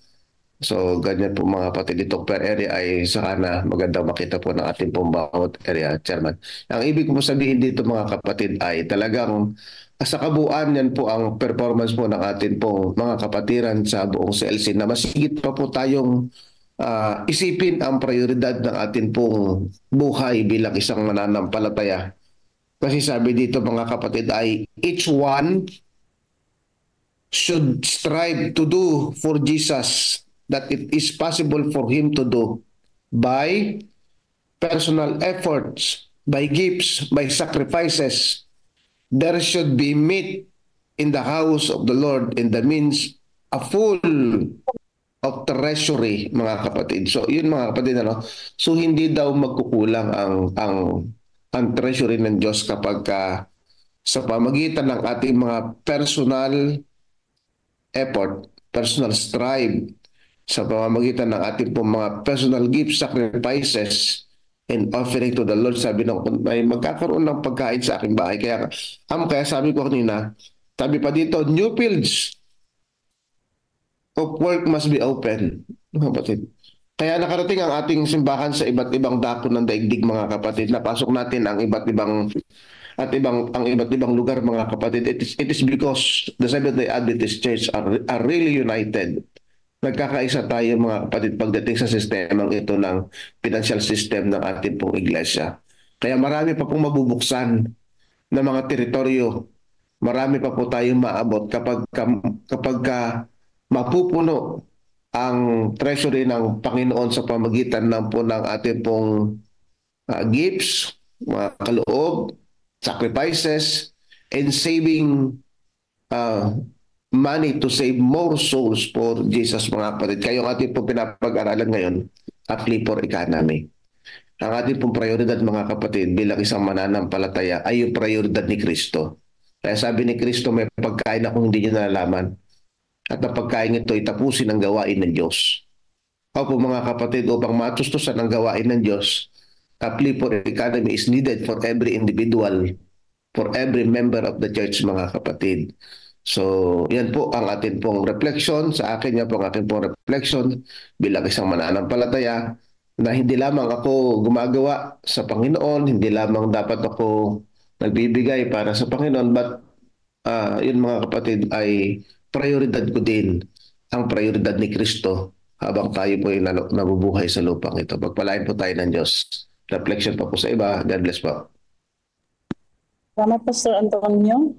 So ganyan po mga kapatid, itong per area ay sana magandang makita po ng ating pong bawat area, Chairman. Ang ibig ko po sabihin dito mga kapatid ay talagang sa kabuuan yan po ang performance po ng atin pong mga kapatiran sa buong CLC na masigit pa po tayong isipin ang prioridad ng atin pong buhay bilang isang mananampalataya. Kasi sabi dito mga kapatid ay each one should strive to do for Jesus that it is possible for him to do by personal efforts, by gifts, by sacrifices. There should be meat in the house of the Lord in the means a full of treasury mga kapatid. So yun mga kapatid, ano? So hindi daw magkukulang ang treasury ng Diyos kapag sa pamagitan ng ating mga personal effort, personal strive, sa pamamagitan ng ating pong mga personal gifts, sacrifices, and offering to the Lord. Sabi nung may magkakaroon ng pagkain sa aking bahay. Kaya sabi ko kanina, sabi pa dito, new fields of work must be open. Mga kapatid. Kaya nakarating ang ating simbahan sa iba't ibang dako ng daigdig mga kapatid. Napasok natin ang iba't ibang lugar mga kapatid. It is because the Seventh-day Adventist Church are really united. Nagkakaisa tayo mga kapatid pagdating sa sistemang ito ng financial system ng ating pong iglesia. Kaya marami pa pong mabubuksan na mga teritoryo. Marami pa po tayong maabot kapag mapupuno ang treasury ng Panginoon sa pamagitan ng ating pong gifts, mga kaloob, sacrifices, and saving money to save more souls for Jesus mga kapatid. Kaya yung ating pong pinapag-aralan ngayon, a plea for economy. Ang ating pong prioridad mga kapatid bilang isang mananampalataya ay yung prioridad ni Kristo. Kaya sabi ni Kristo, may pagkain akong hindi nyo nalalaman. At ang pagkain ito ay tapusin ang gawain ng Diyos. Opo mga kapatid, upang matustusan ang gawain ng Diyos, a plea for economy is needed for every individual, for every member of the church mga kapatid. So, yan po ang atin pong reflection. Sa akin, yan po ang ating pong reflection bilang isang mananampalataya na hindi lamang ako gumagawa sa Panginoon, hindi lamang dapat ako nagbibigay para sa Panginoon, but yun mga kapatid ay prioridad ko din ang prioridad ni Kristo habang tayo po ay nabubuhay sa lupang ito. Pagpalain po tayo ng Diyos. Reflection pa po sa iba. God bless po. Salamat, Pastor Antonio.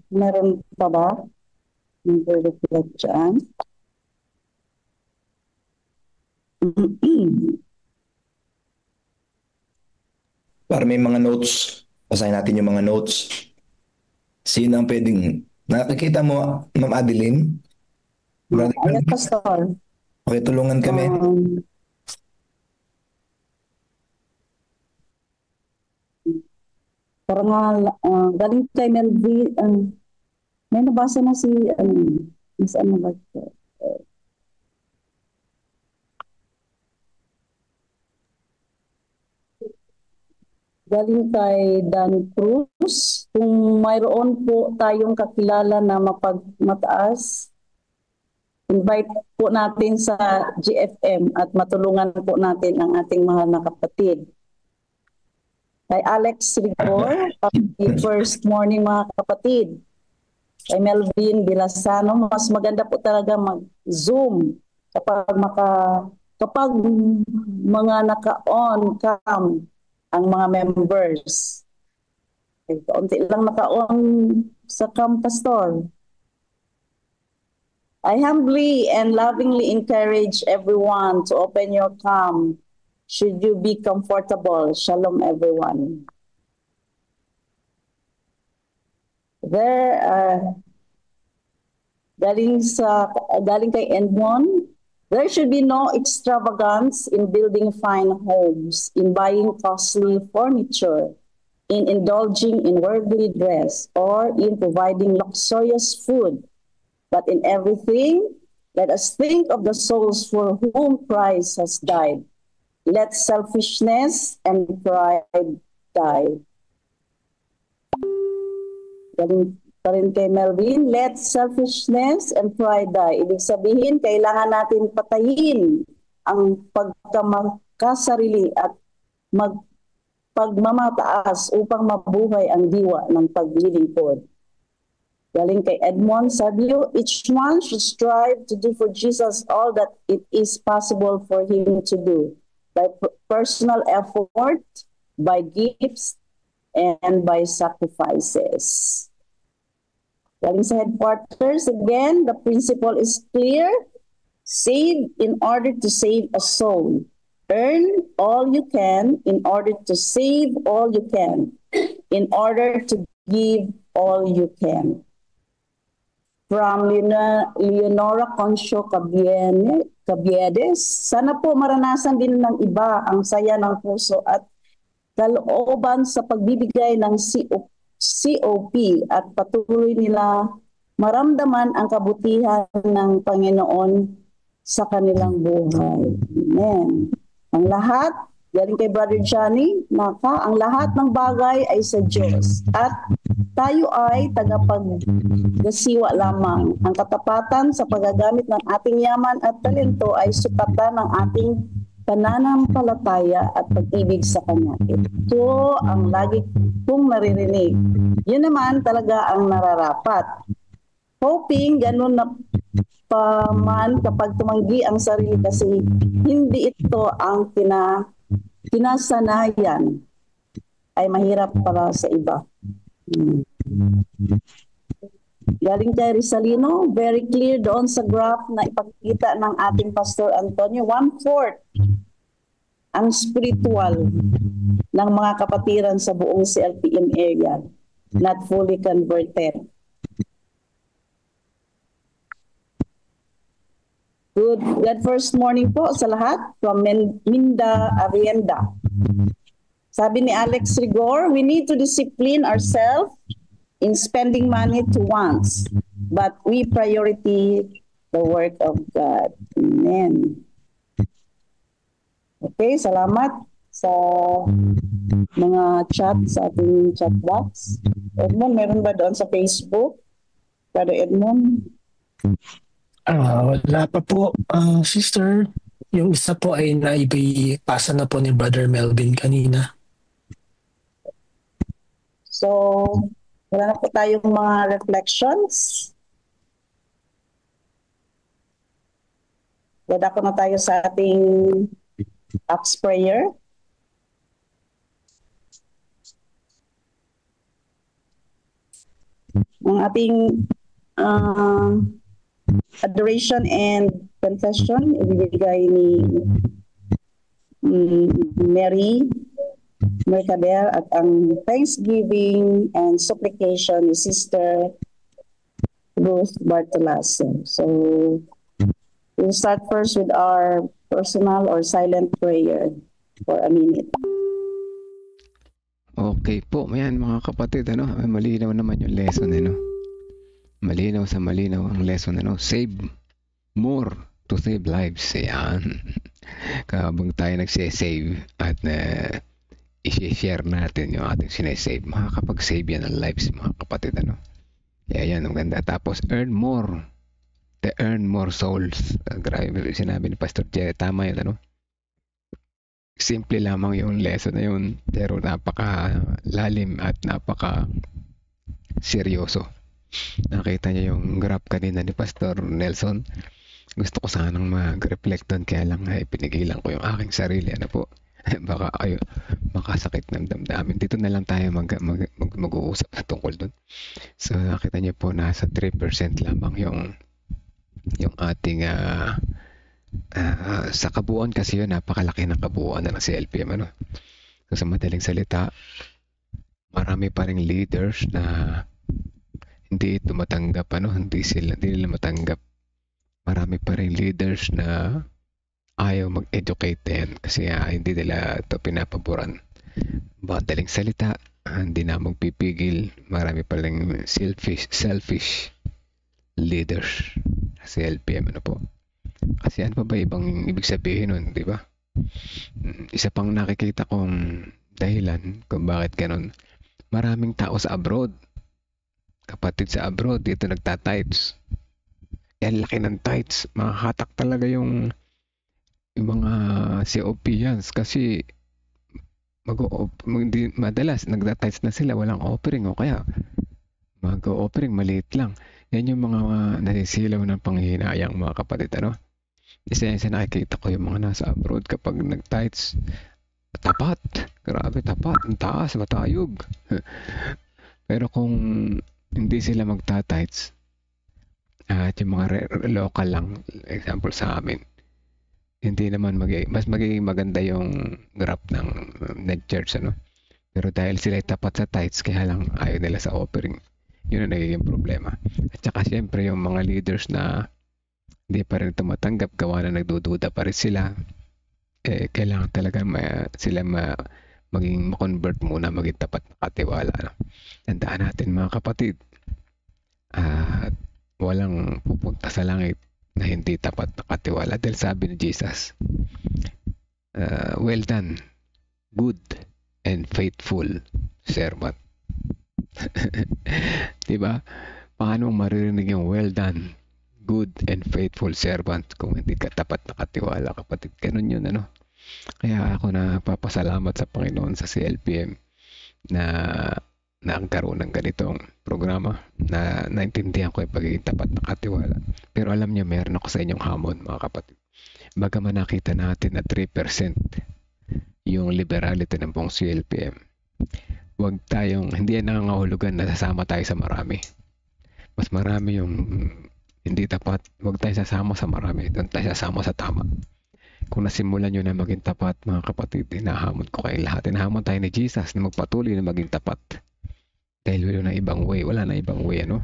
Meron pa ba? Reflect dyan. Para may mga notes, basahin natin yung mga notes. Sino ang pwedeng nakikita mo, Ma'am Adeline? Ayun, Pastor. Okay, tulungan kami. Parang galing kay Melvin, may nabasa na si, Miss ano ba ito? Galing kay Dan Cruz, kung mayroon po tayong kakilala na mataas, invite po natin sa GFM at matulungan po natin ang ating mahal na kapatid. Kay Alex Rigor, happy first morning mga kapatid. Kay Melvin Bilasano, mas maganda po talaga mag-Zoom kapag mga naka-on cam ang mga members. Okay, kaunti lang naka-on sa cam, Pastor. I humbly and lovingly encourage everyone to open your palm. Should you be comfortable? Shalom, everyone. Galing kay Edmond, there should be no extravagance in building fine homes, in buying costly furniture, in indulging in worldly dress, or in providing luxurious food. But in everything, let us think of the souls for whom Christ has died. Let selfishness and pride die. Galing pa rin kay Melvin, let selfishness and pride die. Ibig sabihin, kailangan natin patayin ang pagkamakasarili at pagmamataas upang mabuhay ang diwa ng paglilingkod. Galing kay Edmond, sabi niyo, each one should strive to do for Jesus all that it is possible for him to do, by personal effort, by gifts, and by sacrifices. Galing sa headquarters, again, the principle is clear. Save in order to save a soul. Earn all you can in order to save all you can, in order to give all you can. From Leonora Concho Cabiedes, sana po maranasan din ng iba ang saya ng puso at kalooban sa pagbibigay ng COP at patuloy nila maramdaman ang kabutihan ng Panginoon sa kanilang buhay. Amen. Ang lahat, galing kay Brother Johnny, ang lahat ng bagay ay sa Diyos at tayo ay tagapaggasiwa lamang. Ang katapatan sa paggagamit ng ating yaman at talento ay sukatan ng ating pananampalataya at pag-ibig sa Kanya. Ito ang lagi kong naririnig. Yun naman talaga ang nararapat. Hoping ganun na paman kapag tumanggi ang sarili kasi hindi ito ang kinasanayan ay mahirap para sa iba. Galing kay Rizalino, very clear doon sa graph na ipakita ng ating Pastor Antonio, 1/4 ang spiritual ng mga kapatiran sa buong CLPM area, not fully converted. Good first morning po sa lahat from Minda Arienda. Sabi ni Alex Rigor, we need to discipline ourselves in spending money to wants, but we priority the work of God. Amen. Okay, salamat sa mga chat sa ating chat box. Edmond, meron ba doon sa Facebook? Brother Edmond? Wala pa po, sister. Yung isa po ay naibigay-pasa na po ni Brother Melvin kanina. So, wala na po tayong mga reflections. Dadako na tayo sa ating Acts prayer. Ang ating adoration and confession ibibigay ni Mary Mercader at ang thanksgiving and supplication ni Sister Ruth Bartolaso. So we'll start first with our personal or silent prayer for a minute. Okay po, ayan mga kapatid, malinaw naman yung lesson, malinaw sa malinaw ang lesson, save more to save lives. Ayan. Habang tayo nagsisave at i-share natin yung ating sinesave, makakapag-save yan ng lives, mga kapatid, Kaya yan, ang ganda. Tapos earn more, earn more souls. Grabe sinabi ni Pastor Jerry, tama yun, simple lamang yung lesson na yun, pero napaka lalim at napaka seryoso. Nakita niyo yung graph kanina ni Pastor Nelson. Gusto ko sanang mag-reflect doon, kaya lang pinigilan ko yung aking sarili, baka makasakit ng damdamin. Dito na lang tayo mag-uusap tungkol doon. So nakita niyo po, nasa 3% lamang yung yung ating sa kabuuan kasi yun, napakalaki ng kabuuan na ng CLPM, ano. So, sa madaling salita, marami pa ring leaders na hindi tumatanggap, ano, hindi nila matanggap. Marami pa ring leaders na ayaw mag-educate din kasi hindi nila ito pinapaboran. Madaling salita, hindi na magpipigil. Marami pa ring selfish leaders sa LPM, ano po. Kasi ano pa ba ibang ibig sabihin nun, di ba? Isa pang nakikita kong dahilan kung bakit ganun, maraming tao sa abroad, kapatid sa abroad, dito nagta-tithes. Yan, laki ng tithes. Makahatak talaga yung mga COPians kasi madalas nagta-tithes na sila, walang offering o kaya mag-offering maliit lang. Yan yung mga nasisilaw ng panghihinayang, mga kapatid, ano? Isa yan sa nakikita ko yung mga nasa abroad kapag nag-tithes, tapat, grabe tapat, ang taas, matayog. Pero kung hindi sila magta-tithes at yung mga local lang, example sa amin, hindi naman mas magiging maganda yung graph ng church, ano? Pero dahil sila tapat sa tithes, kaya lang ayaw nila sa offering. Yun ang nagiging problema. At saka siyempre yung mga leaders na hindi pa rin tumatanggap, gawa na nagdududa pa rin sila, kailangan talaga sila maging ma-convert muna, maging tapat na katiwala. No? Tandaan natin, mga kapatid, walang pupunta sa langit na hindi tapat na katiwala. Dahil sabi ni Jesus, well done, good and faithful servant. Diba? Paano maririnig yung well done, good and faithful servant kung hindi ka tapat na katiwala, kapatid? Ganun yun, ano? Kaya ako napapasalamat sa Panginoon sa CLPM na nagkaroon ng ganitong programa na naintindihan ko yung pagiging tapat na katiwala. Pero alam niyo, meron ako sa inyong hamon, mga kapatid. Bagaman nakita natin na 3% yung liberality ng buong CLPM, hindi yan nangangahulugan na sasama tayo sa marami. Mas marami yung hindi tapat, huwag tayo sasama sa marami, doon tayo sasama sa tama. Kung nasimulan nyo na maging tapat, mga kapatid, hinahamon ko kayo lahat. Hinahamon tayo ni Jesus na magpatuloy na maging tapat. Dahil wala na ibang way, ano?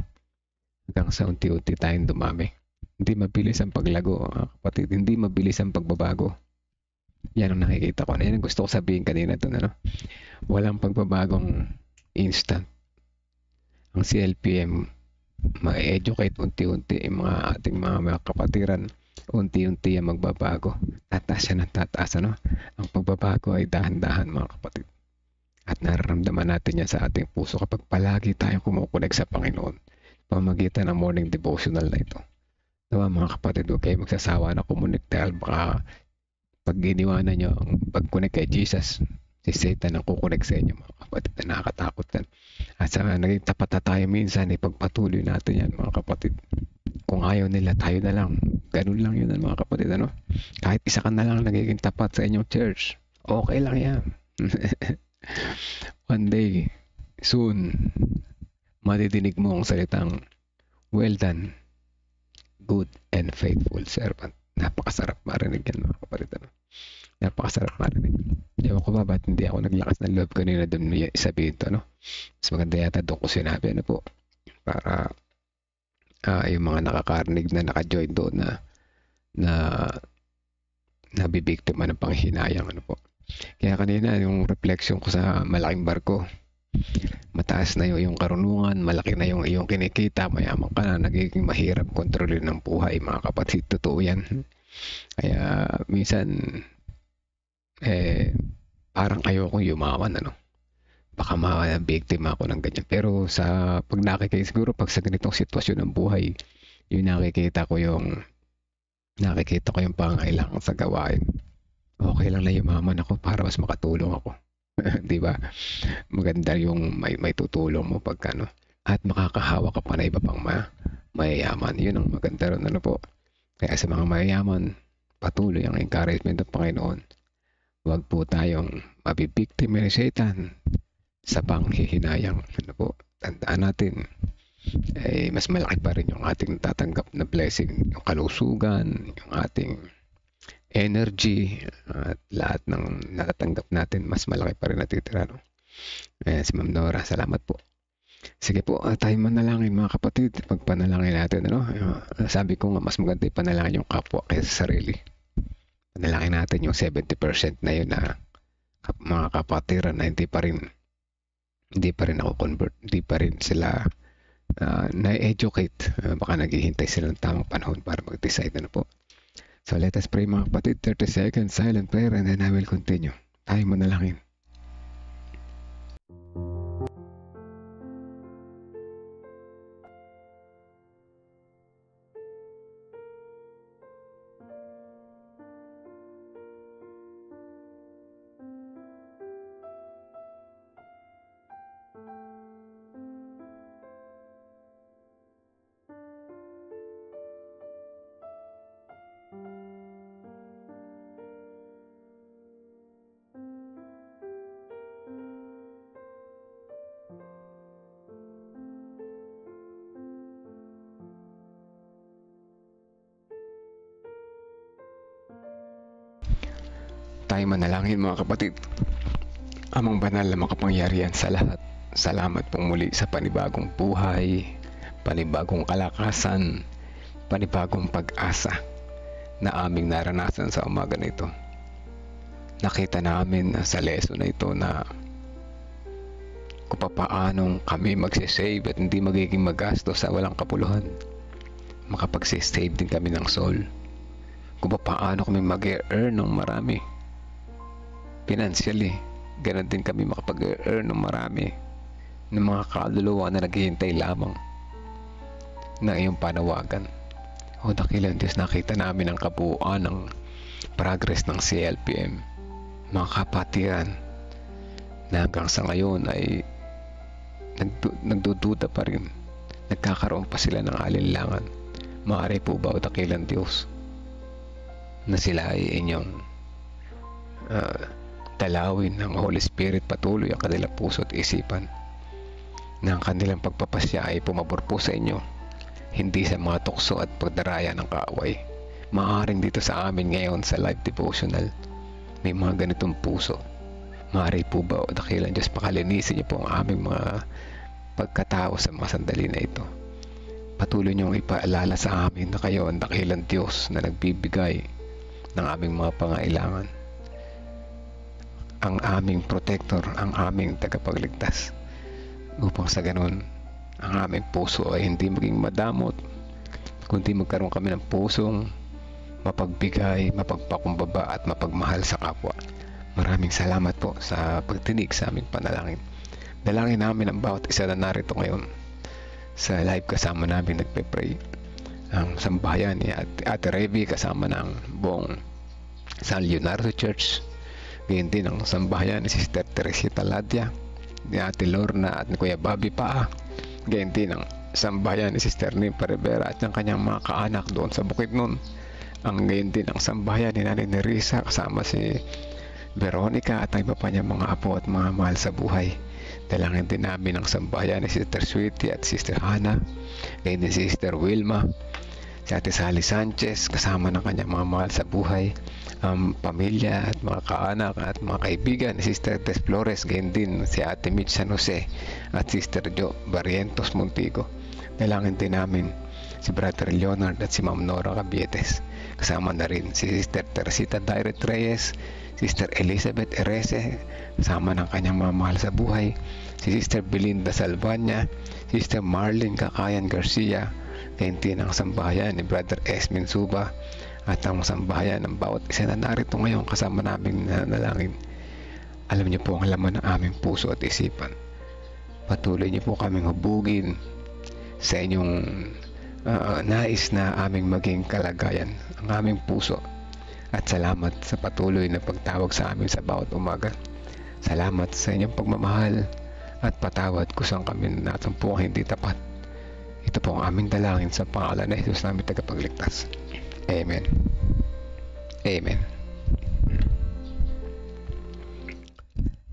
Hanggang sa unti-unti tayong dumami. Hindi mabilis ang paglago, mga kapatid. Hindi mabilis ang pagbabago. Yan ang nakikita ko. Yan ang gusto ko sabihin kanina doon, ano? Walang pagbabagong instant. Ang CLPM, ma-educate unti-unti yung mga ating mga kapatiran. Unti-unti yan magbabago. Tataas yan ng tataas, ano? Ang pagbabago ay dahan-dahan, mga kapatid. At nararamdaman natin yan sa ating puso kapag palagi tayong kumukunig sa Panginoon. Pamagitan ng morning devotional na ito. Diba, mga kapatid, huwag kayo magsasawa na kumunik dahil baka pag iniwanan nyo ang pag-connect kay Jesus, si Satan ang kukunik sa inyo, mga kapatid, na nakakatakot yan. At sa naging tapat na tayo minsan, ipagpatuloy natin yan, mga kapatid. Kung ayaw nila, tayo na lang. Ganun lang yun, mga kapatid, ano? Kahit isa ka na lang nagiging tapat sa inyong church, okay lang yan. One day, soon, madidinig mo ang salitang, well done, good and faithful servant. Napakasarap marinig yan, mga kapatid, ano? Napakasarap marinig. Ewan ko ba, ba't hindi ako naglakas ng loob kanina doon isabihin to, no? Mas maganda yata doon ko sinabi, ano po, para yung mga nakakarinig na naka-join doon na nabibiktima ng panghinayang, ano po. Kaya kanina, yung reflection ko sa malaking barko, mataas na yung karunungan, malaki na yung iyong kinikita, mayaman ka na, nagiging mahirap kontrolin ng buhay, mga kapatid. Totoo yan. Kaya minsan, parang ayokong yumaman, ano? Baka ma-biktima ako ng ganyan. Pero pag nakikita, siguro pag sa ganitong sitwasyon ng buhay, yung nakikita ko yung pangangailangan sa gawain. Okay lang na yumaman ako para mas makatulong ako. Di ba? Maganda yung may tutulong mo pag ano. At makakahawa ka pa na iba pang mayayaman. Yun ang maganda ron, ano po. Kaya sa mga mayayaman, patuloy ang encouragement ng Panginoon. Huwag po tayong mabibiktima ni Satan sa panghihinayang. Ano po? Tandaan natin, ay mas malaki pa rin yung ating natatanggap na blessing, yung kalusugan, yung ating energy, at lahat ng natatanggap natin, mas malaki pa rin natitira. No? Si Ma'am Nora, salamat po. Sige po, tayo manalangin mga kapatid. Pagpanalangin natin, ano? Sabi ko nga, mas maganda ipanalangin yung kapwa kaysa sa sarili. Panalangin natin yung 70% na yun na mga kapatiran na hindi pa rin ako convert, hindi pa rin sila na-educate. Baka naghihintay sila ng tamang panahon para mag-decide, ano po. So let us pray mga kapatid, 30 seconds silent prayer, and then I will continue. Tayo manalangin. Tayo manalangin mga kapatid. Amang banal na makapangyarihan sa lahat, salamat pong muli sa panibagong buhay, panibagong kalakasan, panibagong pag-asa na aming naranasan sa umaga na ito. Nakita namin sa lesson na ito na kung paanong kami magsisave at hindi magiging magastos sa walang kapuluhan. Makapag-save din kami ng soul. Kung paano kami mag-earn ng marami financially, ganun din kami makapag-earn ng marami ng mga kaluluwa na naghihintay lamang ng iyong panawagan. O dakilang Diyos, nakita namin ang kabuuan ng progress ng CLPM, mga kapatiran na hanggang sa ngayon ay nagdududa pa rin, nagkakaroon pa sila ng alinlangan. Maaari po ba o dakilang Diyos na sila ay inyong dalawin ng Holy Spirit patuloy ang kanilang puso at isipan, na ang kanilang pagpapasya ay pumabor po sa inyo, hindi sa mga tukso at pagdaraya ng kaaway. Maaaring dito sa amin ngayon sa live devotional may mga ganitong puso. Maaari po ba o dakilang Diyos pakalinisin niyo po ang aming mga pagkatao sa mga sandali na ito. Patuloy niyong ipaalala sa amin na kayo ang dakilang Diyos na nagbibigay ng aming mga pangailangan, ang aming protector, ang aming tagapagligtas, upang sa ganun ang aming puso ay hindi maging madamot, kundi magkaroon kami ng pusong mapagbigay, mapagpakumbaba at mapagmahal sa kapwa. Maraming salamat po sa pagtinig sa aming panalangin. Dalangin namin ang bawat isa na narito ngayon sa live. Kasama namin nagpe-pray ang sambahayan ni Ate Revy, kasama ng buong San Leonardo Church. Ganyan din ang sambahayan ni Sister Teresita Ladia, ni Ate Lorna at ni Kuya Bobby Paa. Ganyan din ang sambahayan ni Sister Nimpa Rivera at ng kanyang mga kaanak doon sa Bukidnon. Ang ganyan din ang sambahayan ni Nanay Nerissa, kasama si Veronica at ang iba pa niyang mga apo at mga mahal sa buhay. Dalangin din namin ang sambahayan ni Sister Sweetie at Sister Hannah, ganyan din si Sister Wilma, si Ate Sally Sanchez, kasama ng kanyang mga mahal sa buhay, pamilya at mga kaanak at mga kaibigan ni Sister Tess Flores, ganyan din si Ate Mitch San Jose at Sister Jo Barrientos Montigo. Dalangin din namin si Brother Leonard at si Ma'am Nora Cabietes, kasama na rin si Sister Teresita Dairet Reyes, Sister Elizabeth Erese, kasama ng kanyang mga mahal sa buhay, si Sister Belinda Salvania, Sister Marlene Kakayan Garcia, ganyan din ang sambahayan ni Brother Esmin Suba at ang sambahayan ng bawat isa na narito ngayon kasama namin nanalangin. Alam niyo po ang laman ng aming puso at isipan. Patuloy niyo po kaming hubugin sa inyong nais na aming maging kalagayan, ang aming puso. At salamat sa patuloy na pagtawag sa amin sa bawat umaga. Salamat sa inyong pagmamahal at patawad kung saan kami natampo hindi tapat. Ito po ang aming dalangin sa pangalan ng Jesus namin tagapagligtas. Amen. Amen.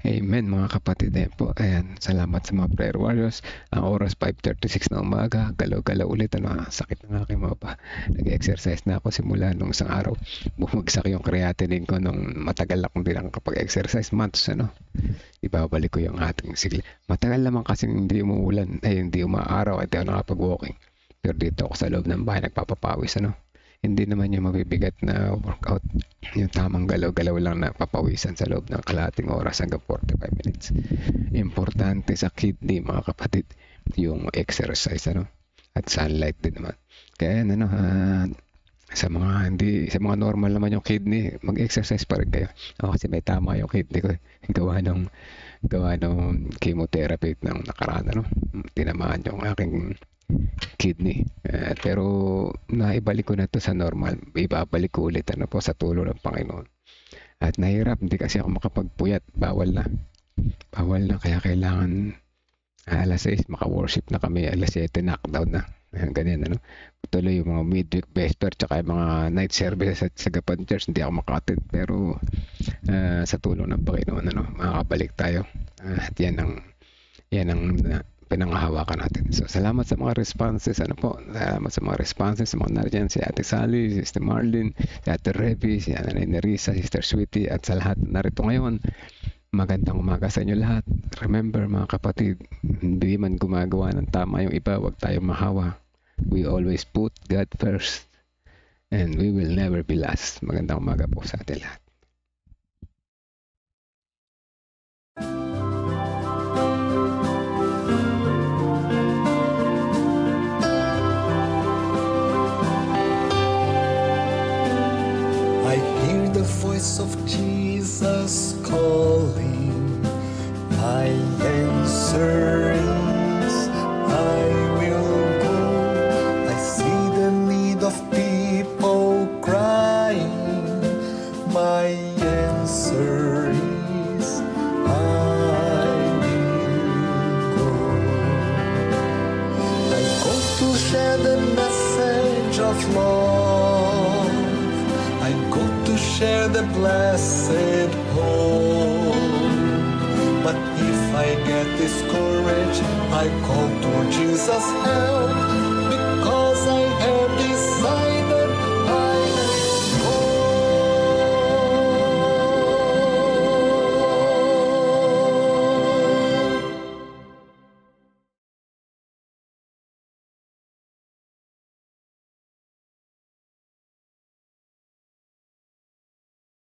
Amen mga mga kapatid. Ayan po, ayan, salamat sa mga prayer warriors. Ang oras 5:36 na umaga, galaw-galaw ulit. Sakit ng aking mga pa. Nag-exercise na ako simula nung isang araw. Bumagsak yung creatinine ko nung matagal akong di nakakapag-exercise months. Ibabalik ko yung ating sigla. Matagal naman kasi hindi umuulan, hindi umaaraw, at ako nakapag-walking. Pero dito ako sa loob ng bahay, nagpapapawis. Hindi naman yung mabibigat na workout. Yung tamang galaw-galaw lang na papawisan sa loob ng kalahating oras hanggang 45 minutes. Importante sa kidney, mga kapatid, yung exercise, at sunlight din naman. Kaya sa mga normal naman yung kidney, mag-exercise pa rin kayo. Kasi may tama yung kidney ko. Gawa ng chemotherapy ng nakaraan, tinamaan yung aking kidney. Pero naibalik ko na to sa normal. Ibabalik ko ulit sa tulong ng Panginoon. At nahirap, hindi kasi ako makapagpuyat. Bawal na. Kaya kailangan alas 6 maka-worship na kami. Alas 7 knockdown na. Ganyan, Tuloy yung mga midweek, vesper, tsaka yung mga night service sa Gapan Church. Hindi ako makatin. Pero sa tulong ng Panginoon, makakabalik tayo. At yan ang pinanghahawakan natin. So, salamat sa mga responses. Salamat sa mga responses. Sa mga nariyan, si Ate Sally, si Sister Marlene, si Ate Revi, si Nanay Nerissa, Sister Sweetie, at sa lahat narito ngayon. Magandang umaga sa inyo lahat. Remember, mga kapatid, hindi man gumagawa ng tama yung iba, huwag tayong mahawa. We always put God first, and we will never be last. Magandang umaga po sa atin lahat. I hear the voice of Jesus calling. My answer is, I will go. I see the need of people crying. My answer is, I will go. I go to share the message of love. I go to share the blessed hope. But if I get discouraged, I call to Jesus' help.